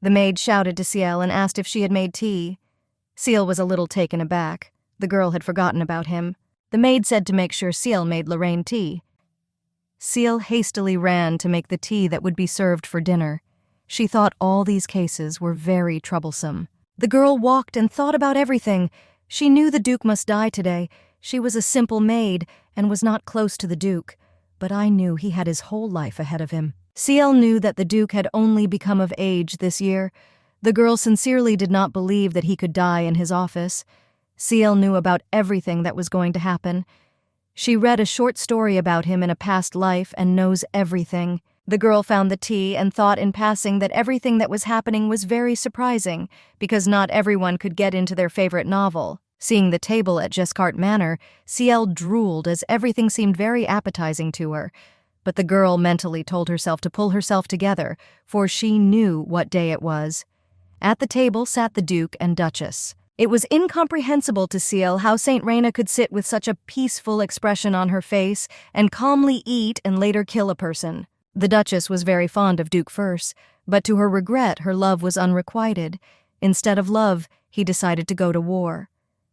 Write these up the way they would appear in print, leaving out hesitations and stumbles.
The maid shouted to Ciel and asked if she had made tea. Ciel was a little taken aback. The girl had forgotten about him. The maid said to make sure Ciel made Lorraine tea. Ciel hastily ran to make the tea that would be served for dinner. She thought all these cases were very troublesome. The girl walked and thought about everything. She knew the Duke must die today. She was a simple maid and was not close to the Duke, but I knew he had his whole life ahead of him. Ciel knew that the Duke had only become of age this year. The girl sincerely did not believe that he could die in his office. Ciel knew about everything that was going to happen. She read a short story about him in a past life and knows everything. The girl found the tea and thought in passing that everything that was happening was very surprising, because not everyone could get into their favorite novel. Seeing the table at Jescart Manor, Ciel drooled as everything seemed very appetizing to her. But the girl mentally told herself to pull herself together, for she knew what day it was. At the table sat the Duke and Duchess. It was incomprehensible to Ciel how Saint Reyna could sit with such a peaceful expression on her face and calmly eat and later kill a person. The Duchess was very fond of Duke Furs, but to her regret her love was unrequited. Instead of love, he decided to go to war.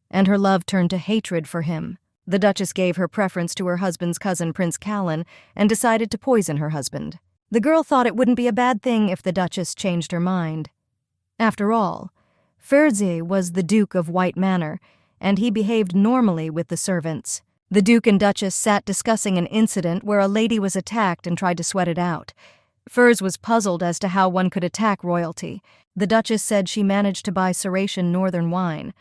And her love turned to hatred for him. The Duchess gave her preference to her husband's cousin Prince Callan and decided to poison her husband. The girl thought it wouldn't be a bad thing if the Duchess changed her mind. After all, Ferze was the Duke of White Manor, and he behaved normally with the servants. The Duke and Duchess sat discussing an incident where a lady was attacked and tried to sweat it out. Furs was puzzled as to how one could attack royalty. The Duchess said she managed to buy Seratian northern wine.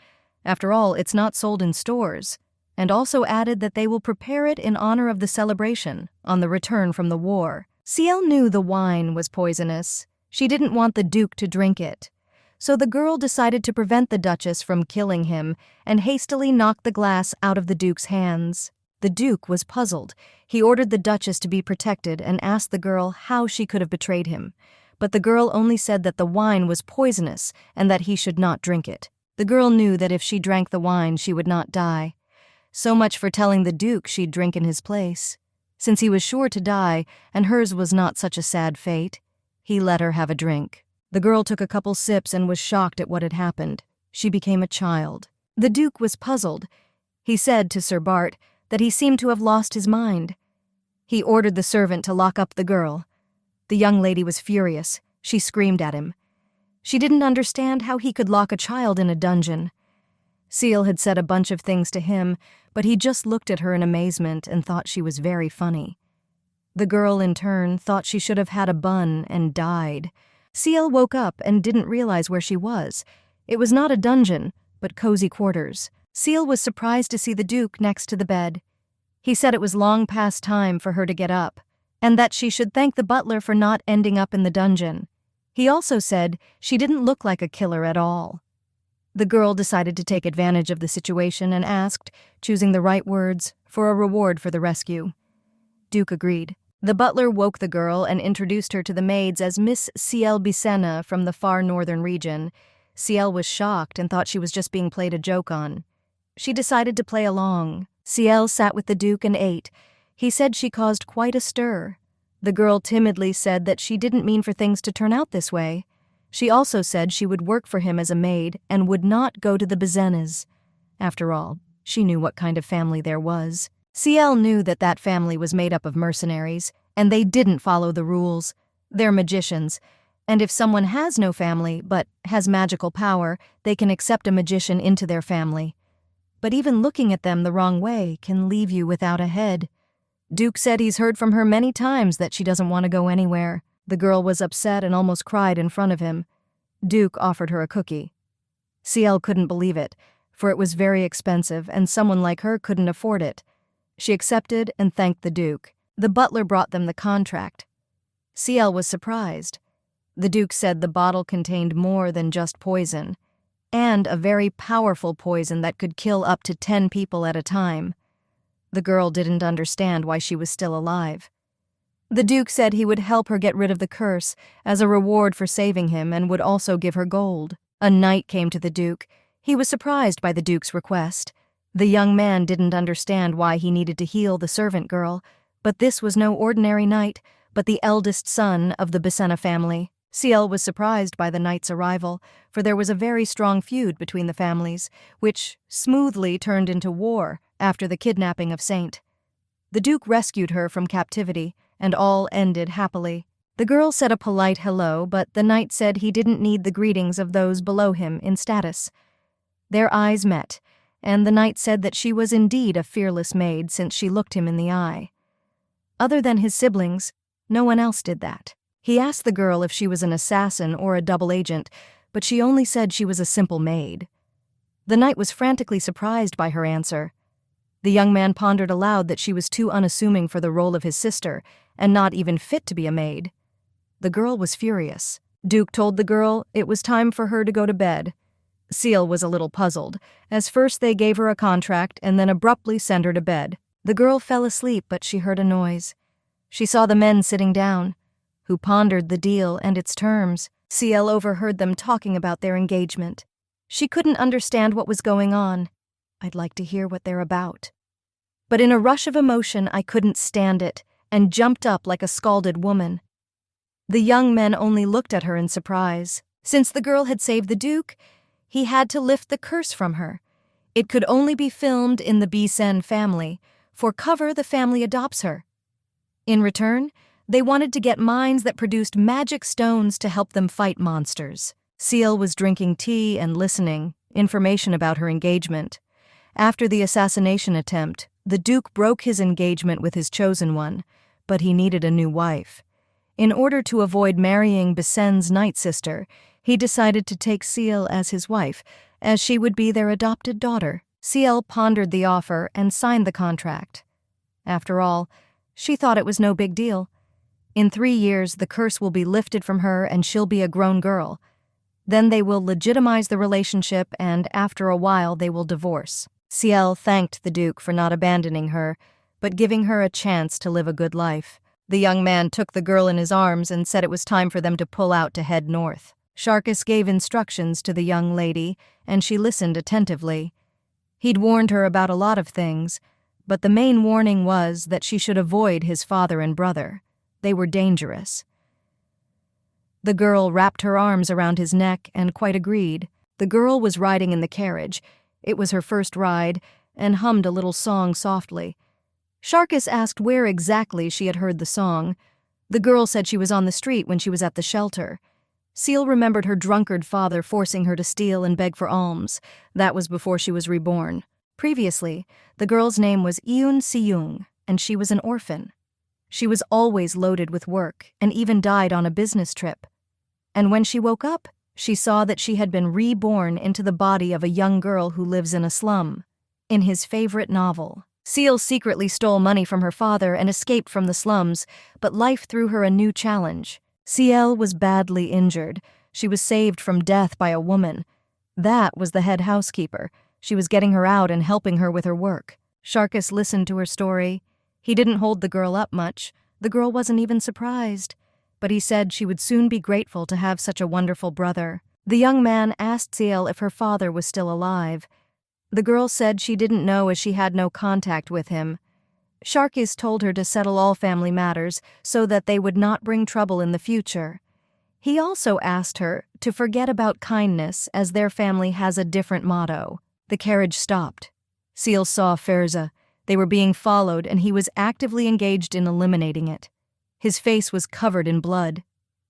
After all, it's not sold in stores, and also added that they will prepare it in honor of the celebration on the return from the war. Ciel knew the wine was poisonous. She didn't want the Duke to drink it. So the girl decided to prevent the Duchess from killing him and hastily knocked the glass out of the Duke's hands. The Duke was puzzled. He ordered the Duchess to be protected and asked the girl how she could have betrayed him. But the girl only said that the wine was poisonous and that he should not drink it. The girl knew that if she drank the wine, she would not die. So much for telling the Duke she'd drink in his place. Since he was sure to die, and hers was not such a sad fate, he let her have a drink. The girl took a couple sips and was shocked at what had happened. She became a child. The Duke was puzzled. He said to Sir Bart that he seemed to have lost his mind. He ordered the servant to lock up the girl. The young lady was furious. She screamed at him. She didn't understand how he could lock a child in a dungeon. Ciel had said a bunch of things to him, but he just looked at her in amazement and thought she was very funny. The girl, in turn, thought she should have had a bun and died. Ciel woke up and didn't realize where she was. It was not a dungeon, but cozy quarters. Ciel was surprised to see the Duke next to the bed. He said it was long past time for her to get up, and that she should thank the butler for not ending up in the dungeon. He also said she didn't look like a killer at all. The girl decided to take advantage of the situation and asked, choosing the right words, for a reward for the rescue. Duke agreed. The butler woke the girl and introduced her to the maids as Miss Ciel Bicena from the far northern region. Ciel was shocked and thought she was just being played a joke on. She decided to play along. Ciel sat with the Duke and ate. He said she caused quite a stir. The girl timidly said that she didn't mean for things to turn out this way. She also said she would work for him as a maid and would not go to the Bizenas. After all, she knew what kind of family there was. Ciel knew that that family was made up of mercenaries, and they didn't follow the rules. They're magicians, and if someone has no family but has magical power, they can accept a magician into their family. But even looking at them the wrong way can leave you without a head. Duke said he's heard from her many times that she doesn't want to go anywhere. The girl was upset and almost cried in front of him. Duke offered her a cookie. Ciel couldn't believe it, for it was very expensive and someone like her couldn't afford it. She accepted and thanked the Duke. The butler brought them the contract. Ciel was surprised. The Duke said the bottle contained more than just poison, and a very powerful poison that could kill up to 10 people at a time. The girl didn't understand why she was still alive. The Duke said he would help her get rid of the curse as a reward for saving him and would also give her gold. A knight came to the Duke. He was surprised by the Duke's request. The young man didn't understand why he needed to heal the servant girl, but this was no ordinary knight, but the eldest son of the Bicena family. Ciel was surprised by the knight's arrival, for there was a very strong feud between the families, which smoothly turned into war after the kidnapping of Saint. The Duke rescued her from captivity, and all ended happily. The girl said a polite hello, but the knight said he didn't need the greetings of those below him in status. Their eyes met, and the knight said that she was indeed a fearless maid since she looked him in the eye. Other than his siblings, no one else did that. He asked the girl if she was an assassin or a double agent, but she only said she was a simple maid. The knight was frantically surprised by her answer. The young man pondered aloud that she was too unassuming for the role of his sister, and not even fit to be a maid. The girl was furious. Duke told the girl it was time for her to go to bed. Ciel was a little puzzled, as first they gave her a contract and then abruptly sent her to bed. The girl fell asleep, but she heard a noise. She saw the men sitting down, who pondered the deal and its terms. Ciel overheard them talking about their engagement. She couldn't understand what was going on. I'd like to hear what they're about. But in a rush of emotion, I couldn't stand it, and jumped up like a scalded woman. The young men only looked at her in surprise. Since the girl had saved the Duke, he had to lift the curse from her. It could only be filmed in the Bisen family. For cover, the family adopts her. In return, they wanted to get mines that produced magic stones to help them fight monsters. Ciel was drinking tea and listening, information about her engagement. After the assassination attempt, the Duke broke his engagement with his chosen one, but he needed a new wife. In order to avoid marrying Bisen's night sister, he decided to take Ciel as his wife, as she would be their adopted daughter. Ciel pondered the offer and signed the contract. After all, she thought it was no big deal. In 3 years, the curse will be lifted from her and she'll be a grown girl. Then they will legitimize the relationship, and after a while they will divorce. Ciel thanked the Duke for not abandoning her, but giving her a chance to live a good life. The young man took the girl in his arms and said it was time for them to pull out to head north. Sharkus gave instructions to the young lady, and she listened attentively. He'd warned her about a lot of things, but the main warning was that she should avoid his father and brother. They were dangerous. The girl wrapped her arms around his neck and quite agreed. The girl was riding in the carriage. It was her first ride, and hummed a little song softly. Sharkus asked where exactly she had heard the song. The girl said she was on the street when she was at the shelter. Ciel remembered her drunkard father forcing her to steal and beg for alms. That was before she was reborn. Previously, the girl's name was Eun Seung, and she was an orphan. She was always loaded with work, and even died on a business trip. And when she woke up, she saw that she had been reborn into the body of a young girl who lives in a slum. In his favorite novel, Ciel secretly stole money from her father and escaped from the slums, but life threw her a new challenge. Ciel was badly injured. She was saved from death by a woman. That was the head housekeeper. She was getting her out and helping her with her work. Sharkus listened to her story. He didn't hold the girl up much. The girl wasn't even surprised. But he said she would soon be grateful to have such a wonderful brother. The young man asked Ciel if her father was still alive. The girl said she didn't know as she had no contact with him. Sharkus told her to settle all family matters so that they would not bring trouble in the future. He also asked her to forget about kindness, as their family has a different motto. The carriage stopped. Ciel saw Ferza. They were being followed, and he was actively engaged in eliminating it. His face was covered in blood.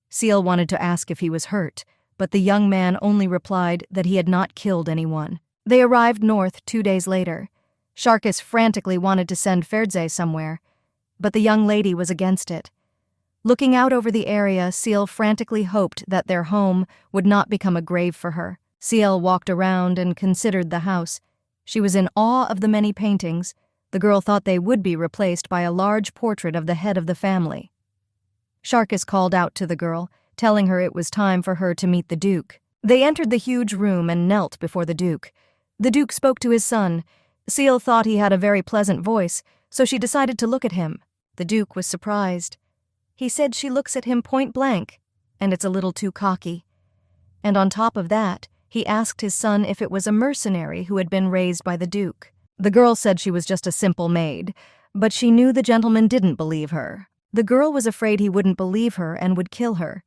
Ciel wanted to ask if he was hurt, but the young man only replied that he had not killed anyone. They arrived north 2 days later. Sharkus frantically wanted to send Ferza somewhere, but the young lady was against it. Looking out over the area, Ciel frantically hoped that their home would not become a grave for her. Ciel walked around and considered the house. She was in awe of the many paintings. The girl thought they would be replaced by a large portrait of the head of the family. Sharkus called out to the girl, telling her it was time for her to meet the Duke. They entered the huge room and knelt before the Duke. The Duke spoke to his son. Ciel thought he had a very pleasant voice, so she decided to look at him. The Duke was surprised. He said she looks at him point blank, and it's a little too cocky. And on top of that, he asked his son if it was a mercenary who had been raised by the Duke. The girl said she was just a simple maid, but she knew the gentleman didn't believe her. The girl was afraid he wouldn't believe her and would kill her.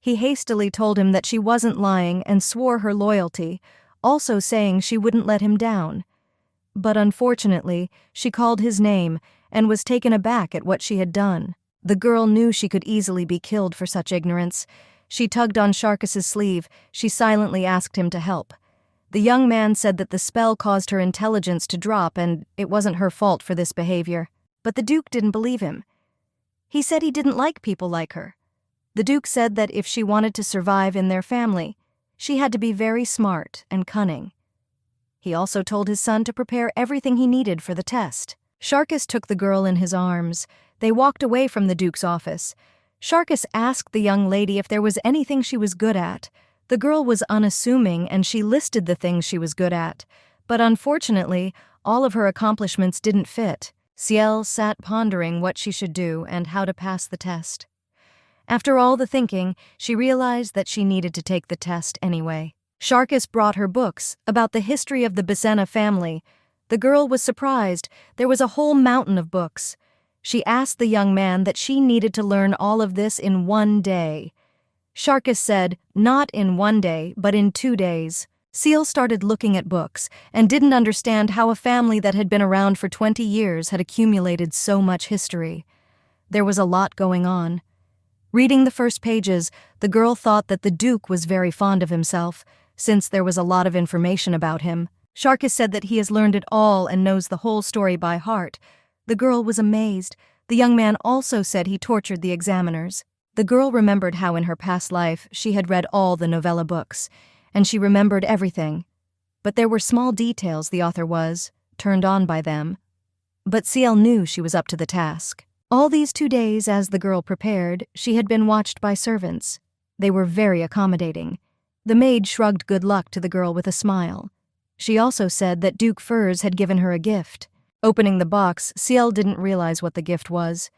He hastily told him that she wasn't lying and swore her loyalty, also saying she wouldn't let him down. But unfortunately, she called his name and was taken aback at what she had done. The girl knew she could easily be killed for such ignorance. She tugged on Sharkus's sleeve. She silently asked him to help. The young man said that the spell caused her intelligence to drop and it wasn't her fault for this behavior. But the Duke didn't believe him. He said he didn't like people like her. The Duke said that if she wanted to survive in their family, she had to be very smart and cunning. He also told his son to prepare everything he needed for the test. Sharkus took the girl in his arms. They walked away from the Duke's office. Sharkus asked the young lady if there was anything she was good at. The girl was unassuming and she listed the things she was good at. But unfortunately, all of her accomplishments didn't fit. Ciel sat pondering what she should do and how to pass the test. After all the thinking, she realized that she needed to take the test anyway. Sharkus brought her books about the history of the Basena family. The girl was surprised. There was a whole mountain of books. She asked the young man that she needed to learn all of this in 1 day. Sharkus said, not in 1 day, but in 2 days. Ciel started looking at books and didn't understand how a family that had been around for 20 years had accumulated so much history. There was a lot going on. Reading the first pages, the girl thought that the Duke was very fond of himself, since there was a lot of information about him. Sharkus said that he has learned it all and knows the whole story by heart. The girl was amazed. The young man also said he tortured the examiners. The girl remembered how in her past life she had read all the novella books, and she remembered everything. But there were small details the author was turned on by them. But Ciel knew she was up to the task. All these 2 days, as the girl prepared, she had been watched by servants. They were very accommodating. The maid shrugged good luck to the girl with a smile. She also said that Duke Furs had given her a gift. Opening the box, Ciel didn't realize what the gift was.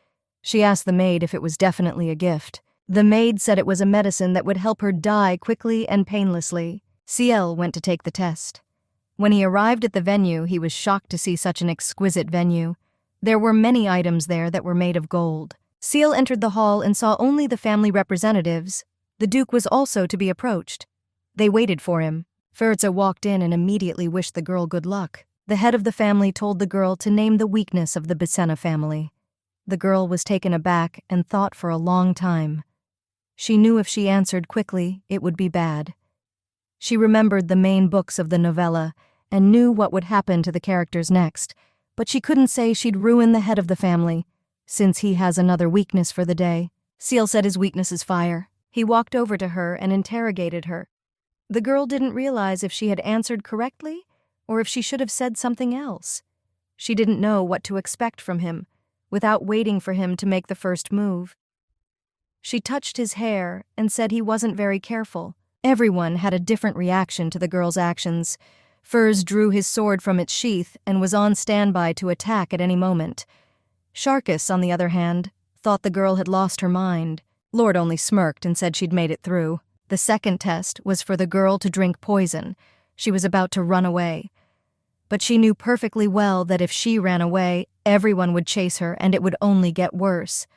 She asked the maid if it was definitely a gift. The maid said it was a medicine that would help her die quickly and painlessly. Ciel went to take the test. When he arrived at the venue, he was shocked to see such an exquisite venue. There were many items there that were made of gold. Ciel entered the hall and saw only the family representatives. The Duke was also to be approached. They waited for him. Ferza walked in and immediately wished the girl good luck. The head of the family told the girl to name the weakness of the Basena family. The girl was taken aback and thought for a long time. She knew if she answered quickly, it would be bad. She remembered the main books of the novella and knew what would happen to the characters next, but she couldn't say she'd ruin the head of the family, since he has another weakness for the day. Ciel said his weakness is fire. He walked over to her and interrogated her. The girl didn't realize if she had answered correctly or if she should have said something else. She didn't know what to expect from him, without waiting for him to make the first move. She touched his hair and said he wasn't very careful. Everyone had a different reaction to the girl's actions. Furs drew his sword from its sheath and was on standby to attack at any moment. Sharkus, on the other hand, thought the girl had lost her mind. Lord only smirked and said she'd made it through. The second test was for the girl to drink poison. She was about to run away. But she knew perfectly well that if she ran away, everyone would chase her and it would only get worse.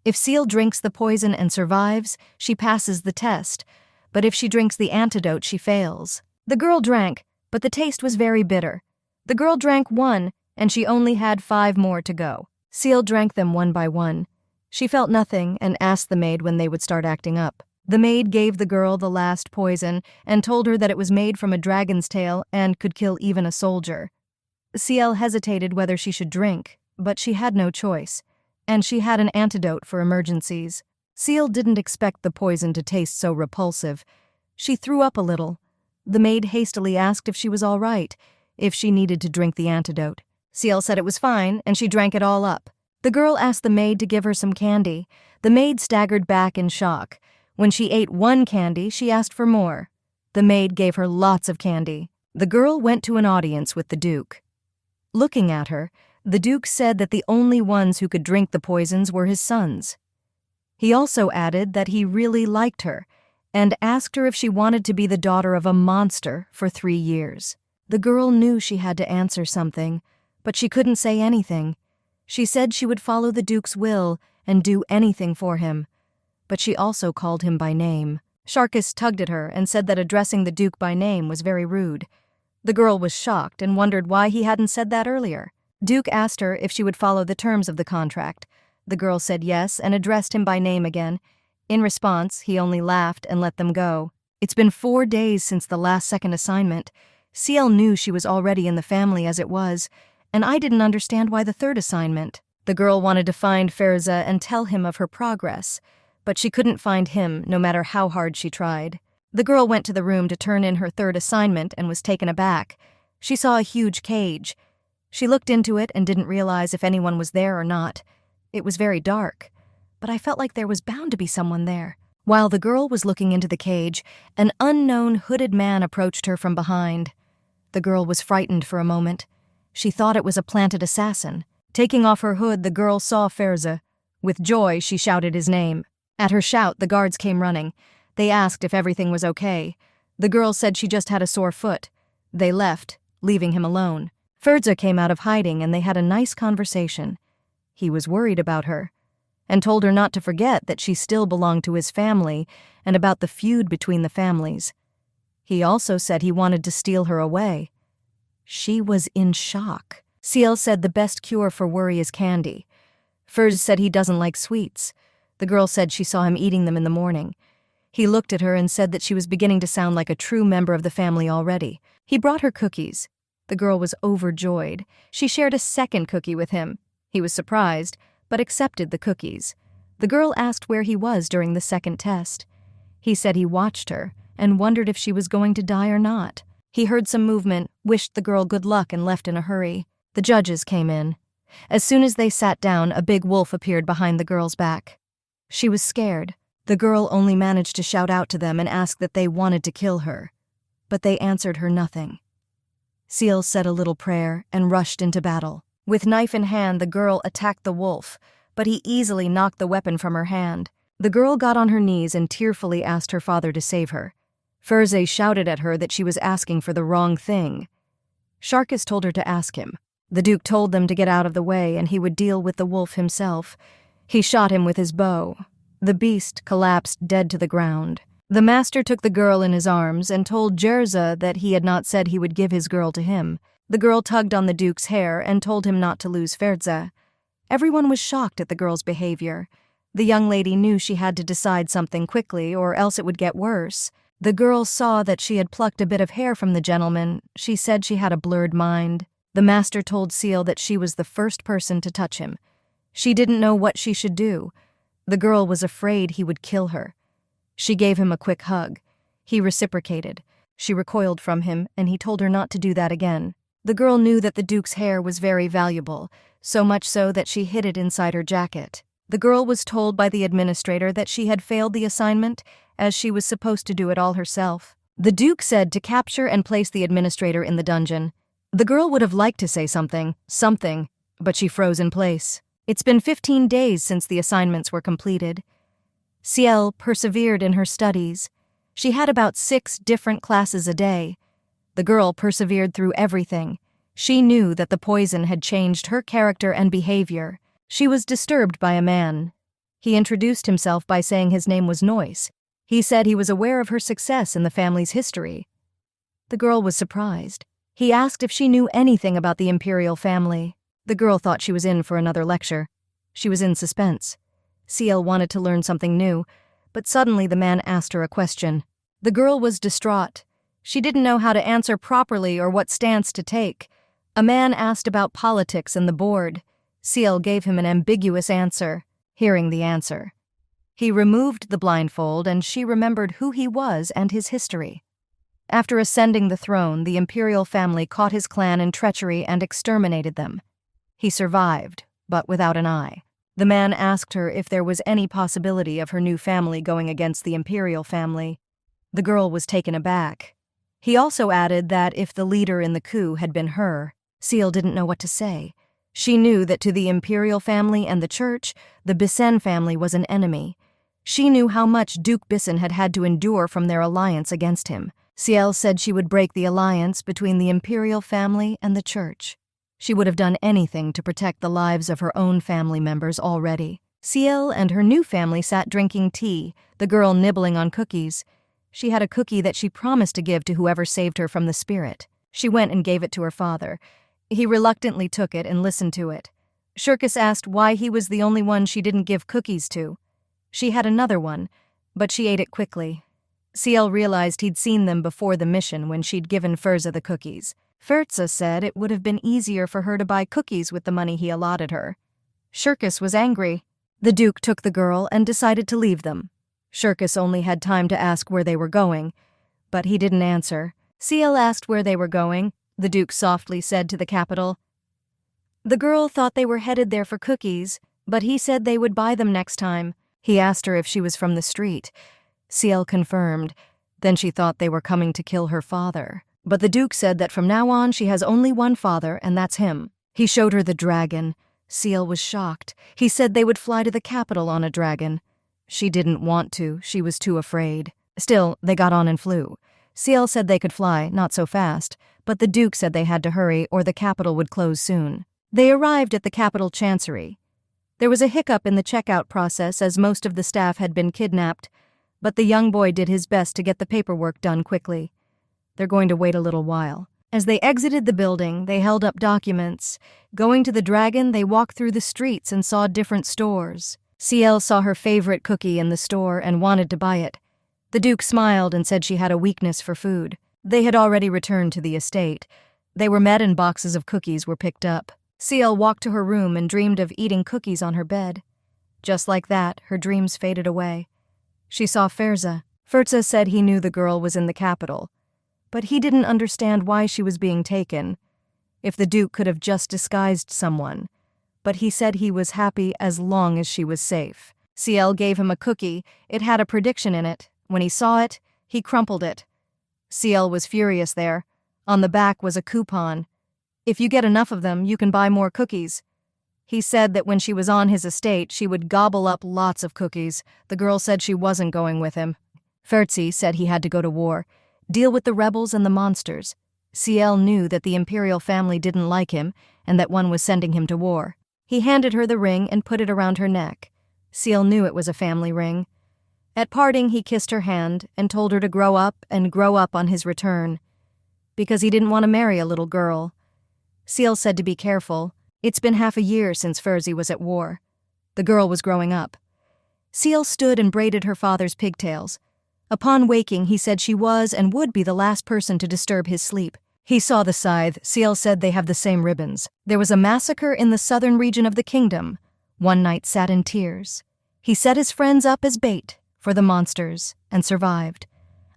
If Ciel drinks the poison and survives, she passes the test. But if she drinks the antidote, she fails. The girl drank, but the taste was very bitter. The girl drank 1, and she only had 5 more to go. Ciel drank them 1 by 1. She felt nothing and asked the maid when they would start acting up. The maid gave the girl the last poison and told her that it was made from a dragon's tail and could kill even a soldier. Ciel hesitated whether she should drink, but she had no choice, and she had an antidote for emergencies. Ciel didn't expect the poison to taste so repulsive. She threw up a little. The maid hastily asked if she was all right, if she needed to drink the antidote. Ciel said it was fine, and she drank it all up. The girl asked the maid to give her some candy. The maid staggered back in shock. When she ate 1 candy, she asked for more. The maid gave her lots of candy. The girl went to an audience with the Duke. Looking at her, the Duke said that the only ones who could drink the poisons were his sons. He also added that he really liked her, and asked her if she wanted to be the daughter of a monster for 3 years. The girl knew she had to answer something, but she couldn't say anything. She said she would follow the Duke's will and do anything for him. but she also called him by name. Sharkus tugged at her and said that addressing the Duke by name was very rude. The girl was shocked and wondered why he hadn't said that earlier. Duke asked her if she would follow the terms of the contract. The girl said yes and addressed him by name again. In response, he only laughed and let them go. It's been 4 days since the last second assignment. Ciel knew she was already in the family as it was, and I didn't understand why the third assignment. The girl wanted to find Ferza and tell him of her progress, but she couldn't find him no matter how hard she tried. The girl went to the room to turn in her third assignment and was taken aback. She saw a huge cage. She looked into it and didn't realize if anyone was there or not. It was very dark, but I felt like there was bound to be someone there. While the girl was looking into the cage, an unknown hooded man approached her from behind. The girl was frightened for a moment. She thought it was a planted assassin. Taking off her hood, the girl saw Ferza. With joy, she shouted his name. At her shout, the guards came running. They asked if everything was okay. The girl said she just had a sore foot. They left, leaving him alone. Ferza came out of hiding and they had a nice conversation. He was worried about her, and told her not to forget that she still belonged to his family and about the feud between the families. He also said he wanted to steal her away. She was in shock. Ciel said the best cure for worry is candy. Ferz said he doesn't like sweets. The girl said she saw him eating them in the morning. He looked at her and said that she was beginning to sound like a true member of the family already. He brought her cookies. The girl was overjoyed. She shared a second cookie with him. He was surprised, but accepted the cookies. The girl asked where he was during the second test. He said he watched her and wondered if she was going to die or not. He heard some movement, wished the girl good luck, and left in a hurry. The judges came in. As soon as they sat down, a big wolf appeared behind the girl's back. She was scared. The girl only managed to shout out to them and ask that they wanted to kill her. But they answered her nothing. Ciel said a little prayer and rushed into battle. With knife in hand, the girl attacked the wolf, but he easily knocked the weapon from her hand. The girl got on her knees and tearfully asked her father to save her. Ferze shouted at her that she was asking for the wrong thing. Sharkus told her to ask him. The Duke told them to get out of the way and he would deal with the wolf himself. He shot him with his bow. The beast collapsed dead to the ground. The master took the girl in his arms and told Jerza that he had not said he would give his girl to him. The girl tugged on the Duke's hair and told him not to lose Ferza. Everyone was shocked at the girl's behavior. The young lady knew she had to decide something quickly or else it would get worse. The girl saw that she had plucked a bit of hair from the gentleman. She said she had a blurred mind. The master told Ciel that she was the first person to touch him. She didn't know what she should do. The girl was afraid he would kill her. She gave him a quick hug. He reciprocated. She recoiled from him, and he told her not to do that again. The girl knew that the Duke's hair was very valuable, so much so that she hid it inside her jacket. The girl was told by the administrator that she had failed the assignment, as she was supposed to do it all herself. The Duke said to capture and place the administrator in the dungeon. The girl would have liked to say something, but she froze in place. It's been 15 days since the assignments were completed. Ciel persevered in her studies. She had about 6 different classes a day. The girl persevered through everything. She knew that the poison had changed her character and behavior. She was disturbed by a man. He introduced himself by saying his name was Noyce. He said he was aware of her success in the family's history. The girl was surprised. He asked if she knew anything about the imperial family. The girl thought she was in for another lecture. She was in suspense. Ciel wanted to learn something new, but suddenly the man asked her a question. The girl was distraught. She didn't know how to answer properly or what stance to take. A man asked about politics and the board. Ciel gave him an ambiguous answer. Hearing the answer, he removed the blindfold and she remembered who he was and his history. After ascending the throne, the imperial family caught his clan in treachery and exterminated them. He survived, but without an eye. The man asked her if there was any possibility of her new family going against the imperial family. The girl was taken aback. He also added that if the leader in the coup had been her, Ciel didn't know what to say. She knew that to the imperial family and the church, the Bissen family was an enemy. She knew how much Duke Bissen had had to endure from their alliance against him. Ciel said she would break the alliance between the imperial family and the church. She would have done anything to protect the lives of her own family members already. Ciel and her new family sat drinking tea, the girl nibbling on cookies. She had a cookie that she promised to give to whoever saved her from the spirit. She went and gave it to her father. He reluctantly took it and listened to it. Shirkus asked why he was the only one she didn't give cookies to. She had another one, but she ate it quickly. Ciel realized he'd seen them before the mission when she'd given Furza the cookies. Furza said it would have been easier for her to buy cookies with the money he allotted her. Shirkus was angry. The Duke took the girl and decided to leave them. Shirkus only had time to ask where they were going, but he didn't answer. Ciel asked where they were going. The Duke softly said to the capital. The girl thought they were headed there for cookies, but he said they would buy them next time. He asked her if she was from the street. Ciel confirmed. Then she thought they were coming to kill her father. But the Duke said that from now on she has only one father, and that's him. He showed her the dragon. Ciel was shocked. He said they would fly to the capital on a dragon. She didn't want to. She was too afraid. Still, they got on and flew. Ciel said they could fly, not so fast, but the Duke said they had to hurry or the capital would close soon. They arrived at the capital chancery. There was a hiccup in the checkout process as most of the staff had been kidnapped, but the young boy did his best to get the paperwork done quickly. They're going to wait a little while. As they exited the building, they held up documents. Going to the dragon, they walked through the streets and saw different stores. Ciel saw her favorite cookie in the store and wanted to buy it. The Duke smiled and said she had a weakness for food. They had already returned to the estate. They were met and boxes of cookies were picked up. Ciel walked to her room and dreamed of eating cookies on her bed. Just like that, her dreams faded away. She saw Furza. Furza said he knew the girl was in the capital, but he didn't understand why she was being taken. If the Duke could have just disguised someone, but he said he was happy as long as she was safe. Ciel gave him a cookie. It had a prediction in it. When he saw it, he crumpled it. Ciel was furious there. On the back was a coupon. If you get enough of them, you can buy more cookies. He said that when she was on his estate, she would gobble up lots of cookies. The girl said she wasn't going with him. Furza said he had to go to war, deal with the rebels and the monsters. Ciel knew that the imperial family didn't like him and that one was sending him to war. He handed her the ring and put it around her neck. Ciel knew it was a family ring. At parting, he kissed her hand and told her to grow up on his return, because he didn't want to marry a little girl. Ciel said to be careful. It's been half a year since Furza was at war. The girl was growing up. Ciel stood and braided her father's pigtails. Upon waking, he said she was and would be the last person to disturb his sleep. He saw the scythe. Ciel said they have the same ribbons. There was a massacre in the southern region of the kingdom. One Knight sat in tears. He set his friends up as bait for the monsters and survived.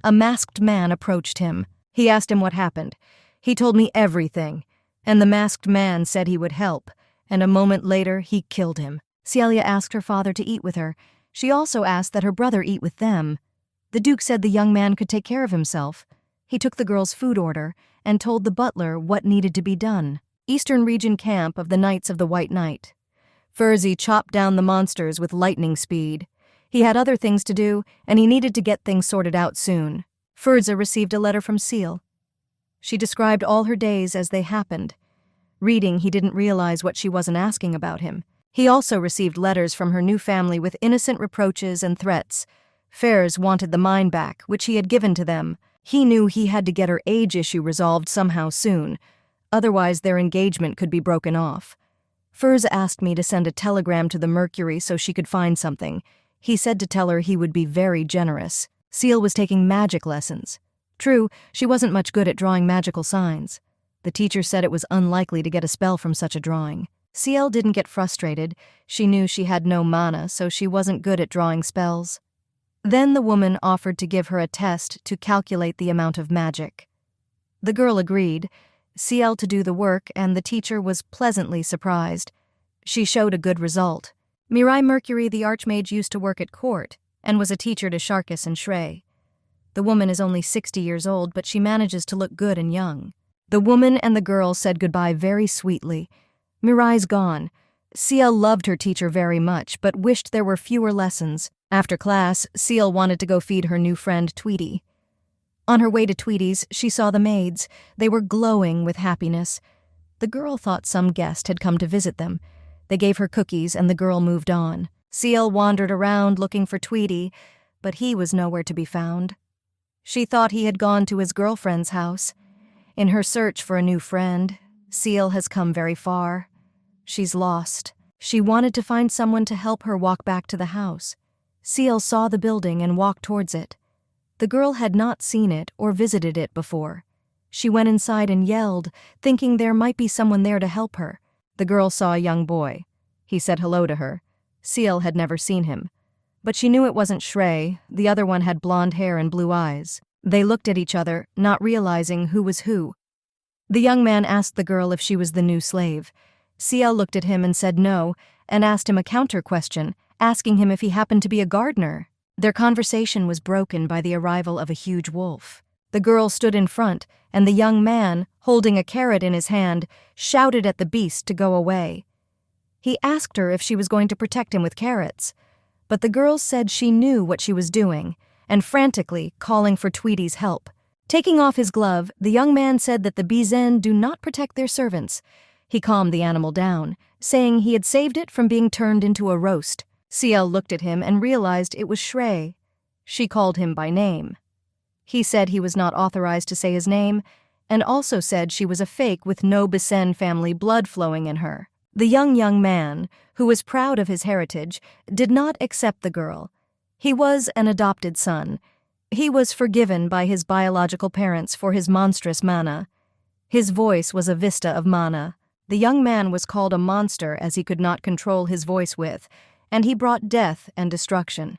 A masked man approached him. He asked him what happened. He told me everything, and the masked man said he would help, and a moment later he killed him. Celia asked her father to eat with her. She also asked that her brother eat with them. The Duke said the young man could take care of himself. He took the girl's food order and told the butler what needed to be done. Eastern region camp of the Knights of the White Knight. Furza chopped down the monsters with lightning speed. He had other things to do, and he needed to get things sorted out soon. Furza received a letter from Ciel. She described all her days as they happened. Reading, he didn't realize what she wasn't asking about him. He also received letters from her new family with innocent reproaches and threats. Fairs wanted the mine back, which he had given to them. He knew he had to get her age issue resolved somehow soon. Otherwise, their engagement could be broken off. Furza asked me to send a telegram to the Mercury so she could find something. He said to tell her he would be very generous. Ciel was taking magic lessons. True, she wasn't much good at drawing magical signs. The teacher said it was unlikely to get a spell from such a drawing. Ciel didn't get frustrated. She knew she had no mana, so she wasn't good at drawing spells. Then the woman offered to give her a test to calculate the amount of magic. The girl agreed. Ciel to do the work, and the teacher was pleasantly surprised. She showed a good result. Mirai Mercury, the Archmage, used to work at court and was a teacher to Sharkus and Shrey. The woman is only 60 years old, but she manages to look good and young. The woman and the girl said goodbye very sweetly. Mirai's gone. Ciel loved her teacher very much, but wished there were fewer lessons. After class, Ciel wanted to go feed her new friend Tweety. On her way to Tweety's, she saw the maids. They were glowing with happiness. The girl thought some guest had come to visit them. They gave her cookies and the girl moved on. Seal wandered around looking for Tweety, but he was nowhere to be found. She thought he had gone to his girlfriend's house. In her search for a new friend, Seal has come very far. She's lost. She wanted to find someone to help her walk back to the house. Seal saw the building and walked towards it. The girl had not seen it or visited it before. She went inside and yelled, thinking there might be someone there to help her. The girl saw a young boy. He said hello to her. Seal had never seen him. But she knew it wasn't Shrey. The other one had blonde hair and blue eyes. They looked at each other, not realizing who was who. The young man asked the girl if she was the new slave. Seal looked at him and said no, and asked him a counter question, asking him if he happened to be a gardener. Their conversation was broken by the arrival of a huge wolf. The girl stood in front, and the young man, holding a carrot in his hand, shouted at the beast to go away. He asked her if she was going to protect him with carrots, but the girl said she knew what she was doing, and frantically calling for Tweety's help. Taking off his glove, the young man said that the Bizen do not protect their servants. He calmed the animal down, saying he had saved it from being turned into a roast. Seal looked at him and realized it was Shrey. She called him by name. He said he was not authorized to say his name, and also said she was a fake with no Bizen family blood flowing in her. The young man, who was proud of his heritage, did not accept the girl. He was an adopted son. He was forgiven by his biological parents for his monstrous mana. His voice was a vista of mana. The young man was called a monster as he could not control his voice with, and he brought death and destruction.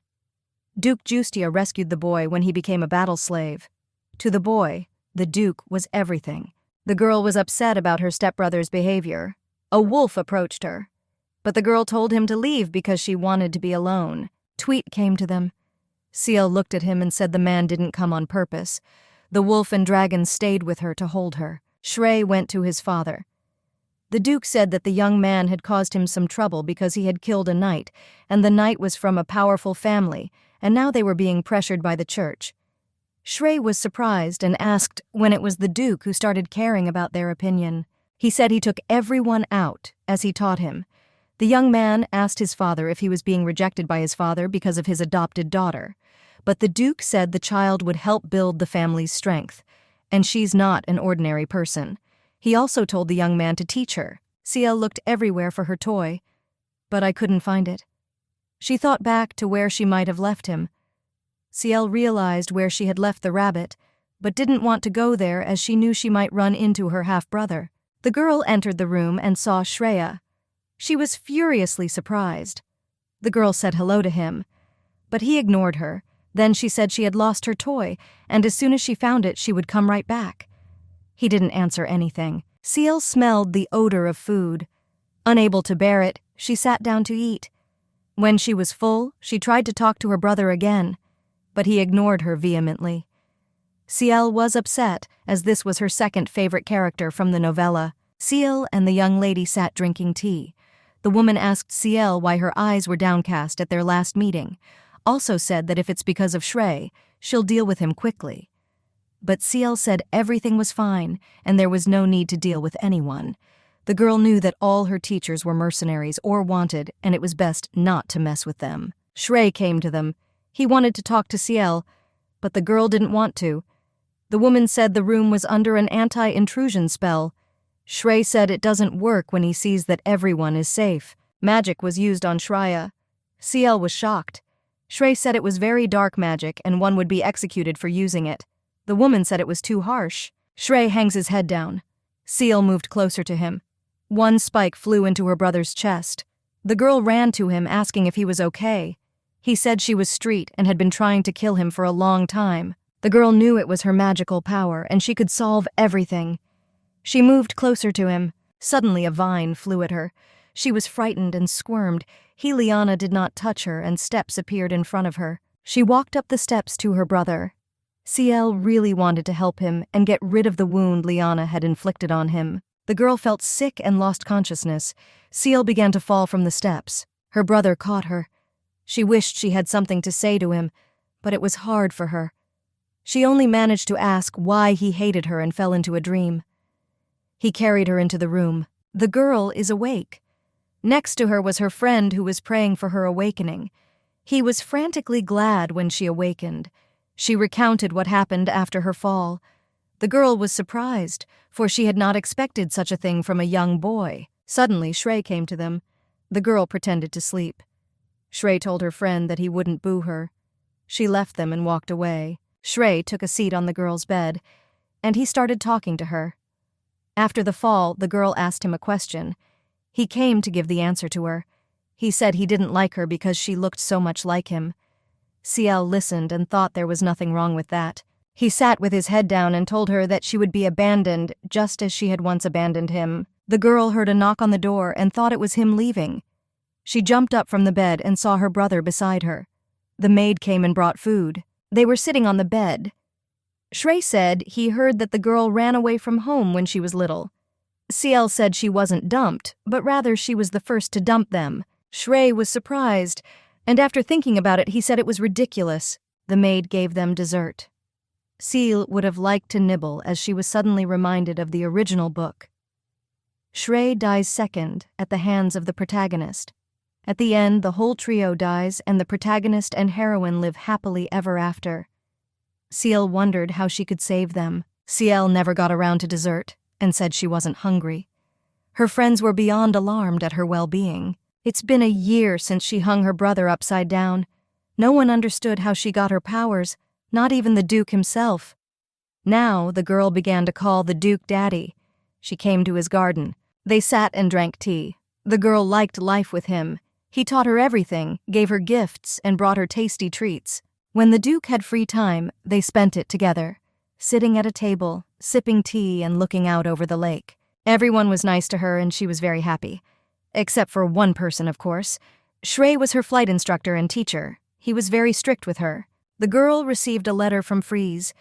Duke Justia rescued the boy when he became a battle slave. To the boy, the Duke was everything. The girl was upset about her stepbrother's behavior. A wolf approached her, but the girl told him to leave because she wanted to be alone. Tweet came to them. Seal looked at him and said the man didn't come on purpose. The wolf and dragon stayed with her to hold her. Shrey went to his father. The Duke said that the young man had caused him some trouble because he had killed a knight, and the knight was from a powerful family, and now they were being pressured by the church. Shrey was surprised and asked when it was the Duke who started caring about their opinion. He said he took everyone out, as he taught him. The young man asked his father if he was being rejected by his father because of his adopted daughter. But the Duke said the child would help build the family's strength, and she's not an ordinary person. He also told the young man to teach her. Seal looked everywhere for her toy, but I couldn't find it. She thought back to where she might have left him. Ciel realized where she had left the rabbit, but didn't want to go there as she knew she might run into her half-brother. The girl entered the room and saw Shreya. She was furiously surprised. The girl said hello to him, but he ignored her. Then she said she had lost her toy, and as soon as she found it, she would come right back. He didn't answer anything. Ciel smelled the odor of food. Unable to bear it, she sat down to eat. When she was full, she tried to talk to her brother again, but he ignored her vehemently. Ciel was upset, as this was her second favorite character from the novella. Ciel and the young lady sat drinking tea. The woman asked Ciel why her eyes were downcast at their last meeting, also said that if it's because of Shrey, she'll deal with him quickly. But Ciel said everything was fine, and there was no need to deal with anyone. The girl knew that all her teachers were mercenaries or wanted, and it was best not to mess with them. Shrey came to them. He wanted to talk to Ciel, but the girl didn't want to. The woman said the room was under an anti-intrusion spell. Shrey said it doesn't work when he sees that everyone is safe. Magic was used on Shreya. Ciel was shocked. Shrey said it was very dark magic and one would be executed for using it. The woman said it was too harsh. Shrey hangs his head down. Ciel moved closer to him. One spike flew into her brother's chest. The girl ran to him asking if he was okay. He said she was street and had been trying to kill him for a long time. The girl knew it was her magical power and she could solve everything. She moved closer to him. Suddenly a vine flew at her. She was frightened and squirmed. Liana did not touch her and steps appeared in front of her. She walked up the steps to her brother. Ciel really wanted to help him and get rid of the wound Liana had inflicted on him. The girl felt sick and lost consciousness. Ciel began to fall from the steps. Her brother caught her. She wished she had something to say to him, but it was hard for her. She only managed to ask why he hated her and fell into a dream. He carried her into the room. The girl is awake. Next to her was her friend who was praying for her awakening. He was frantically glad when she awakened. She recounted what happened after her fall. The girl was surprised, for she had not expected such a thing from a young boy. Suddenly, Shrey came to them. The girl pretended to sleep. Shrey told her friend that he wouldn't boo her. She left them and walked away. Shrey took a seat on the girl's bed, and he started talking to her. After the fall, the girl asked him a question. He came to give the answer to her. He said he didn't like her because she looked so much like him. Ciel listened and thought there was nothing wrong with that. He sat with his head down and told her that she would be abandoned just as she had once abandoned him. The girl heard a knock on the door and thought it was him leaving. She jumped up from the bed and saw her brother beside her. The maid came and brought food. They were sitting on the bed. Shrey said he heard that the girl ran away from home when she was little. Ciel said she wasn't dumped, but rather she was the first to dump them. Shrey was surprised, and after thinking about it, he said it was ridiculous. The maid gave them dessert. Ciel would have liked to nibble as she was suddenly reminded of the original book. Shrey dies second at the hands of the protagonist. At the end, the whole trio dies, and the protagonist and heroine live happily ever after. Ciel wondered how she could save them. Ciel never got around to dessert and said she wasn't hungry. Her friends were beyond alarmed at her well-being. It's been a year since she hung her brother upside down. No one understood how she got her powers, not even the Duke himself. Now the girl began to call the Duke Daddy. She came to his garden. They sat and drank tea. The girl liked life with him. He taught her everything, gave her gifts, and brought her tasty treats. When the Duke had free time, they spent it together, sitting at a table, sipping tea and looking out over the lake. Everyone was nice to her and she was very happy. Except for one person, of course. Shrey was her flight instructor and teacher. He was very strict with her. The girl received a letter from Freeze.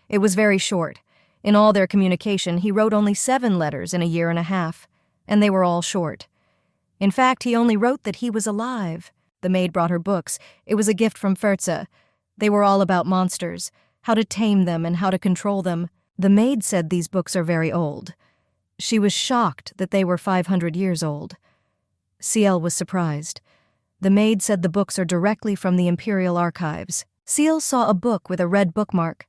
It was very short. In all their communication, he wrote only 7 letters in a year and a half, and they were all short. In fact, he only wrote that he was alive. The maid brought her books. It was a gift from Fertza. They were all about monsters, how to tame them and how to control them. The maid said these books are very old. She was shocked that they were 500 years old. Ciel was surprised. The maid said the books are directly from the Imperial Archives. Ciel saw a book with a red bookmark.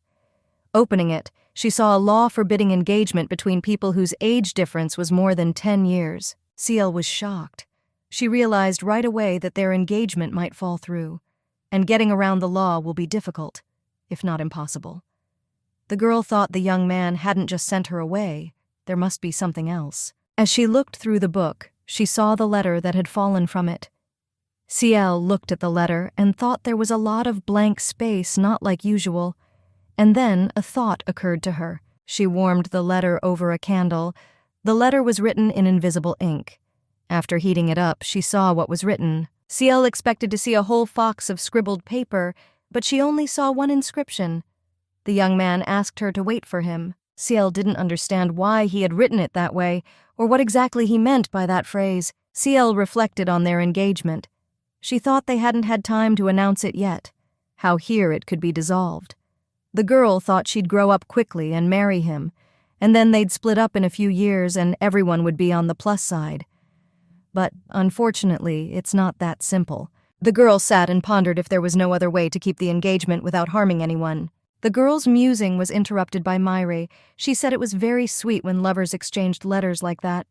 Opening it, she saw a law forbidding engagement between people whose age difference was more than 10 years. Ciel was shocked. She realized right away that their engagement might fall through, and getting around the law will be difficult, if not impossible. The girl thought the young man hadn't just sent her away. There must be something else. As she looked through the book, she saw the letter that had fallen from it. Ciel looked at the letter and thought there was a lot of blank space not like usual, and then a thought occurred to her. She warmed the letter over a candle. The letter was written in invisible ink. After heating it up, she saw what was written. Ciel expected to see a whole fox of scribbled paper, but she only saw one inscription. The young man asked her to wait for him. Ciel didn't understand why he had written it that way, or what exactly he meant by that phrase. Ciel reflected on their engagement. She thought they hadn't had time to announce it yet, how here it could be dissolved. The girl thought she'd grow up quickly and marry him, and then they'd split up in a few years and everyone would be on the plus side. But, unfortunately, it's not that simple. The girl sat and pondered if there was no other way to keep the engagement without harming anyone. The girl's musing was interrupted by Myri. She said it was very sweet when lovers exchanged letters like that.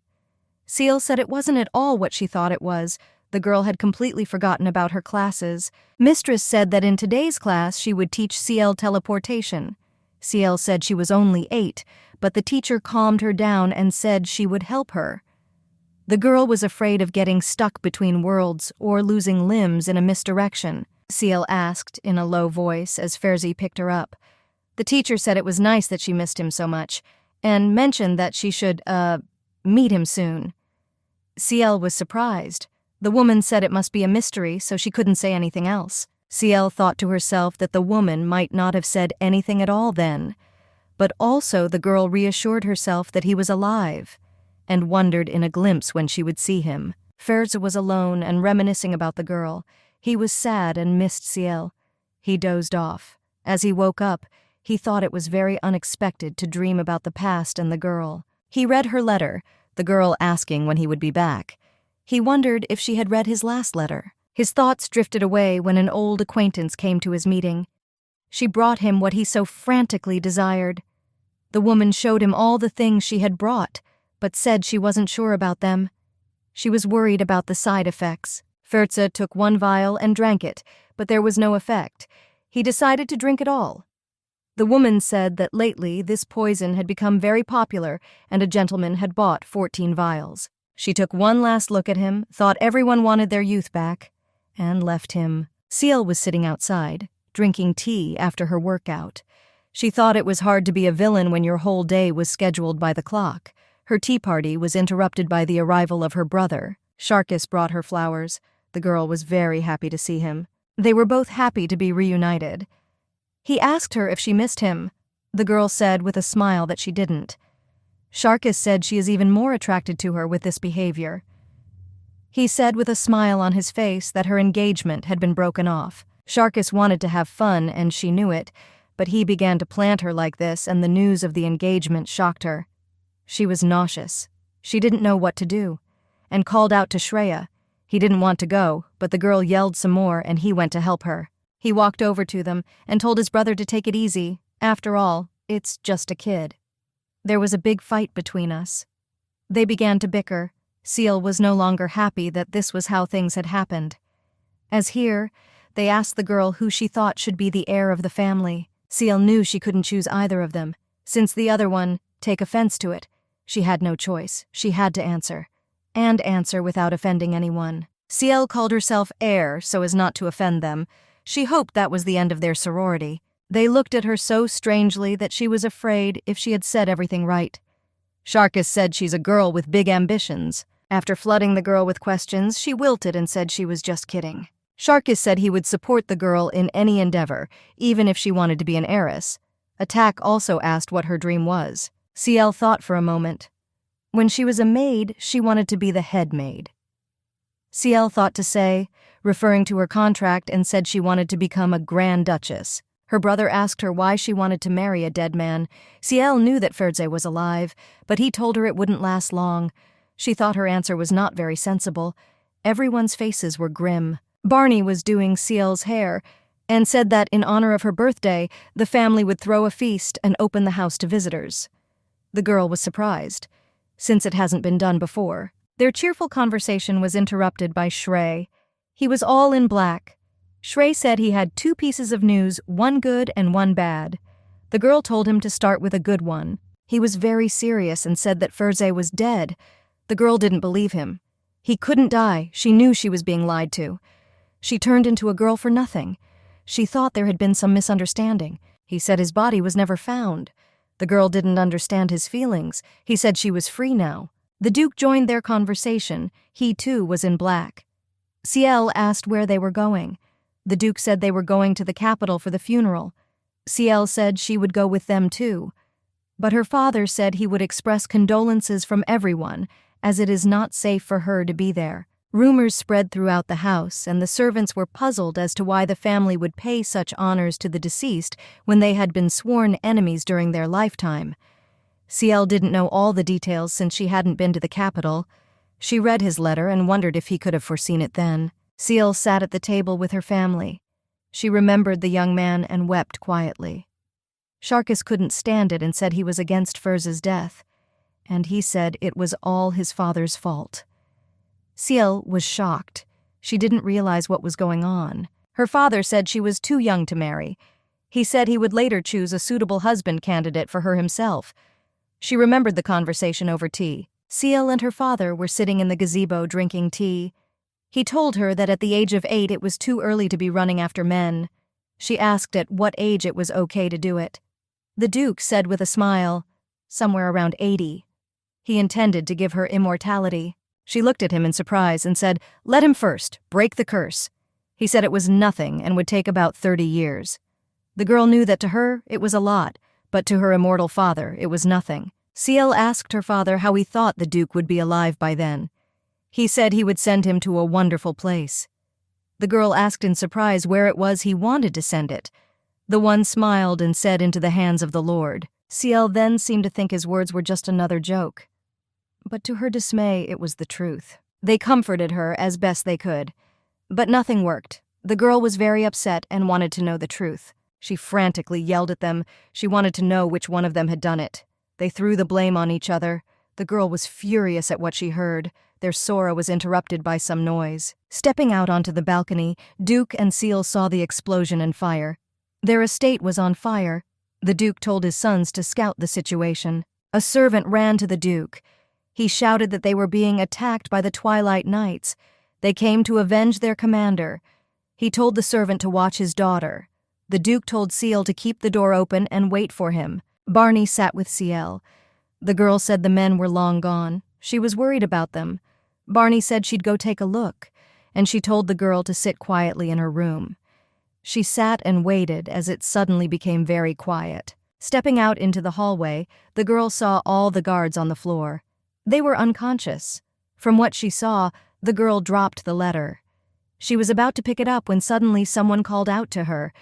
Ciel said it wasn't at all what she thought it was. The girl had completely forgotten about her classes. Mistress said that in today's class she would teach Ciel teleportation. Ciel said she was only 8, but the teacher calmed her down and said she would help her. The girl was afraid of getting stuck between worlds or losing limbs in a misdirection. Ciel asked in a low voice as Ferzi picked her up. The teacher said it was nice that she missed him so much, and mentioned that she should, meet him soon. Ciel was surprised. The woman said it must be a mystery, so she couldn't say anything else. Ciel thought to herself that the woman might not have said anything at all then, but also the girl reassured herself that he was alive, and wondered in a glimpse when she would see him. Ferza was alone and reminiscing about the girl. He was sad and missed Ciel. He dozed off. As he woke up, he thought it was very unexpected to dream about the past and the girl. He read her letter, the girl asking when he would be back. He wondered if she had read his last letter. His thoughts drifted away when an old acquaintance came to his meeting. She brought him what he so frantically desired. The woman showed him all the things she had brought, but said she wasn't sure about them. She was worried about the side effects. Ferza took one vial and drank it, but there was no effect. He decided to drink it all. The woman said that lately this poison had become very popular and a gentleman had bought 14 vials. She took one last look at him, thought everyone wanted their youth back, and left him. Seal was sitting outside, drinking tea after her workout. She thought it was hard to be a villain when your whole day was scheduled by the clock. Her tea party was interrupted by the arrival of her brother. Sharkus brought her flowers. The girl was very happy to see him. They were both happy to be reunited. He asked her if she missed him. The girl said with a smile that she didn't. Sharkus said she is even more attracted to her with this behavior. He said with a smile on his face that her engagement had been broken off. Sharkus wanted to have fun and she knew it, but he began to plant her like this and the news of the engagement shocked her. She was nauseous. She didn't know what to do, and called out to Shreya. He didn't want to go, but the girl yelled some more and he went to help her. He walked over to them and told his brother to take it easy. After all, it's just a kid. There was a big fight between us. They began to bicker. Seal was no longer happy that this was how things had happened. As here, they asked the girl who she thought should be the heir of the family. Seal knew she couldn't choose either of them. Since the other one take offense to it, she had no choice. She had to answer. And answer without offending anyone. Seal called herself heir so as not to offend them. She hoped that was the end of their sorority. They looked at her so strangely that she was afraid if she had said everything right. Sharkus said she's a girl with big ambitions. After flooding the girl with questions, she wilted and said she was just kidding. Sharkus said he would support the girl in any endeavor, even if she wanted to be an heiress. Attack also asked what her dream was. Ciel thought for a moment. When she was a maid, she wanted to be the head maid. Ciel thought to say, referring to her contract, and said she wanted to become a Grand Duchess. Her brother asked her why she wanted to marry a dead man. Ciel knew that Ferze was alive, but he told her it wouldn't last long. She thought her answer was not very sensible. Everyone's faces were grim. Barney was doing Ciel's hair, and said that in honor of her birthday, the family would throw a feast and open the house to visitors. The girl was surprised, since it hasn't been done before. Their cheerful conversation was interrupted by Shrey. He was all in black. Shrey said he had 2 pieces of news, one good and one bad. The girl told him to start with a good one. He was very serious and said that Ferze was dead. The girl didn't believe him. He couldn't die. She knew she was being lied to. She turned into a girl for nothing. She thought there had been some misunderstanding. He said his body was never found. The girl didn't understand his feelings. He said she was free now. The Duke joined their conversation. He, too, was in black. Ciel asked where they were going. The Duke said they were going to the capital for the funeral. Ciel said she would go with them, too. But her father said he would express condolences from everyone, as it is not safe for her to be there. Rumors spread throughout the house, and the servants were puzzled as to why the family would pay such honors to the deceased when they had been sworn enemies during their lifetime. Ciel didn't know all the details since she hadn't been to the capital. She read his letter and wondered if he could have foreseen it then. Ciel sat at the table with her family. She remembered the young man and wept quietly. Sharkus couldn't stand it and said he was against Ferze's death, and he said it was all his father's fault. Ciel was shocked. She didn't realize what was going on. Her father said she was too young to marry. He said he would later choose a suitable husband candidate for her himself. She remembered the conversation over tea. Ciel and her father were sitting in the gazebo drinking tea. He told her that at the age of 8 it was too early to be running after men. She asked at what age it was okay to do it. The Duke said with a smile, somewhere around 80. He intended to give her immortality. She looked at him in surprise and said, "Let him first, break the curse." He said it was nothing and would take about 30 years. The girl knew that to her it was a lot, but to her immortal father it was nothing. Ciel asked her father how he thought the Duke would be alive by then. He said he would send him to a wonderful place. The girl asked in surprise where it was he wanted to send it. The one smiled and said, "Into the hands of the Lord." Ciel then seemed to think his words were just another joke. But to her dismay, it was the truth. They comforted her as best they could. But nothing worked. The girl was very upset and wanted to know the truth. She frantically yelled at them. She wanted to know which one of them had done it. They threw the blame on each other. The girl was furious at what she heard. Their sorrow was interrupted by some noise. Stepping out onto the balcony, Duke and Seal saw the explosion and fire. Their estate was on fire. The Duke told his sons to scout the situation. A servant ran to the Duke. He shouted that they were being attacked by the Twilight Knights. They came to avenge their commander. He told the servant to watch his daughter. The Duke told Seal to keep the door open and wait for him. Barney sat with Ciel. The girl said the men were long gone. She was worried about them. Barney said she'd go take a look, and she told the girl to sit quietly in her room. She sat and waited as it suddenly became very quiet. Stepping out into the hallway, the girl saw all the guards on the floor. They were unconscious. From what she saw, the girl dropped the letter. She was about to pick it up when suddenly someone called out to her.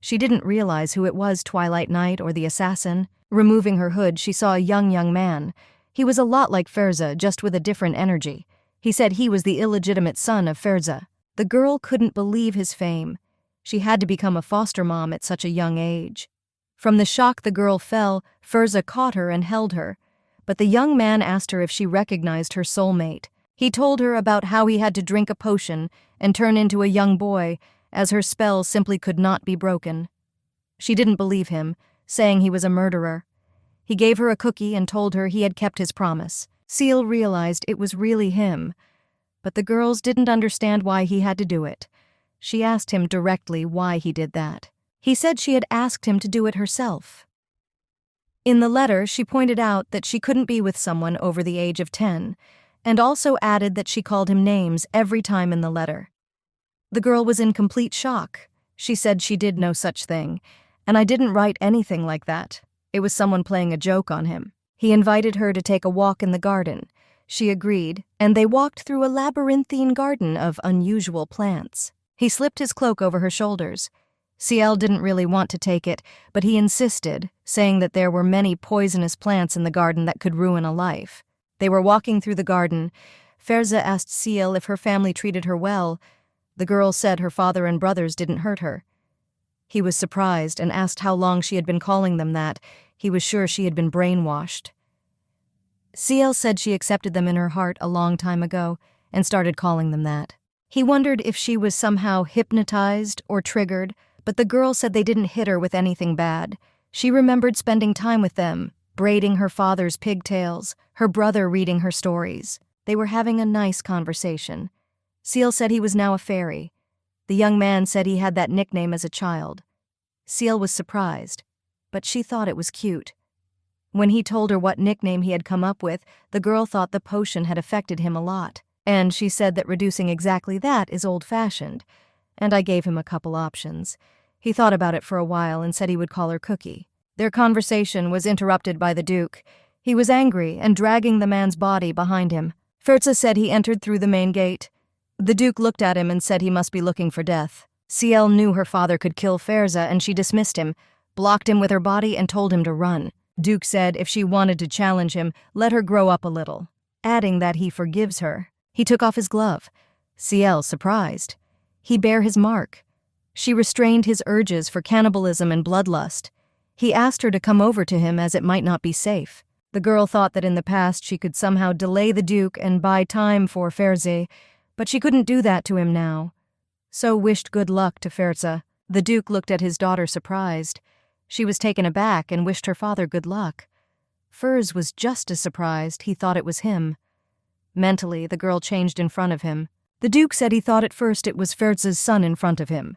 She didn't realize who it was, Twilight Knight or the assassin. Removing her hood, she saw a young man. He was a lot like Ferza, just with a different energy. He said he was the illegitimate son of Ferza. The girl couldn't believe his fame. She had to become a foster mom at such a young age. From the shock the girl fell, Ferza caught her and held her. But the young man asked her if she recognized her soulmate. He told her about how he had to drink a potion and turn into a young boy, as her spell simply could not be broken. She didn't believe him, saying he was a murderer. He gave her a cookie and told her he had kept his promise. Seal realized it was really him, but the girls didn't understand why he had to do it. She asked him directly why he did that. He said she had asked him to do it herself. In the letter, she pointed out that she couldn't be with someone over the age of 10, and also added that she called him names every time in the letter. The girl was in complete shock. She said she did no such thing, and I didn't write anything like that. It was someone playing a joke on him. He invited her to take a walk in the garden. She agreed, and they walked through a labyrinthine garden of unusual plants. He slipped his cloak over her shoulders. Ciel didn't really want to take it, but he insisted, saying that there were many poisonous plants in the garden that could ruin a life. They were walking through the garden. Ferza asked Ciel if her family treated her well. The girl said her father and brothers didn't hurt her. He was surprised and asked how long she had been calling them that. He was sure she had been brainwashed. Ciel said she accepted them in her heart a long time ago and started calling them that. He wondered if she was somehow hypnotized or triggered, but the girl said they didn't hit her with anything bad. She remembered spending time with them, braiding her father's pigtails, her brother reading her stories. They were having a nice conversation. Ciel said he was now a fairy. The young man said he had that nickname as a child. Ciel was surprised, but she thought it was cute. When he told her what nickname he had come up with, the girl thought the potion had affected him a lot, and she said that reducing exactly that is old-fashioned, and I gave him a couple options. He thought about it for a while and said he would call her Cookie. Their conversation was interrupted by the Duke. He was angry and dragging the man's body behind him. Ferza said he entered through the main gate. The Duke looked at him and said he must be looking for death. Ciel knew her father could kill Ferza, and she dismissed him, blocked him with her body, and told him to run. Duke said if she wanted to challenge him, let her grow up a little, adding that he forgives her. He took off his glove. Ciel, surprised. He bare his mark. She restrained his urges for cannibalism and bloodlust. He asked her to come over to him as it might not be safe. The girl thought that in the past she could somehow delay the Duke and buy time for Ferza, but she couldn't do that to him now. So wished good luck to Ferza. The Duke looked at his daughter surprised. She was taken aback and wished her father good luck. Ferz was just as surprised. He thought it was him. Mentally, the girl changed in front of him. The Duke said he thought at first it was Ferza's son in front of him.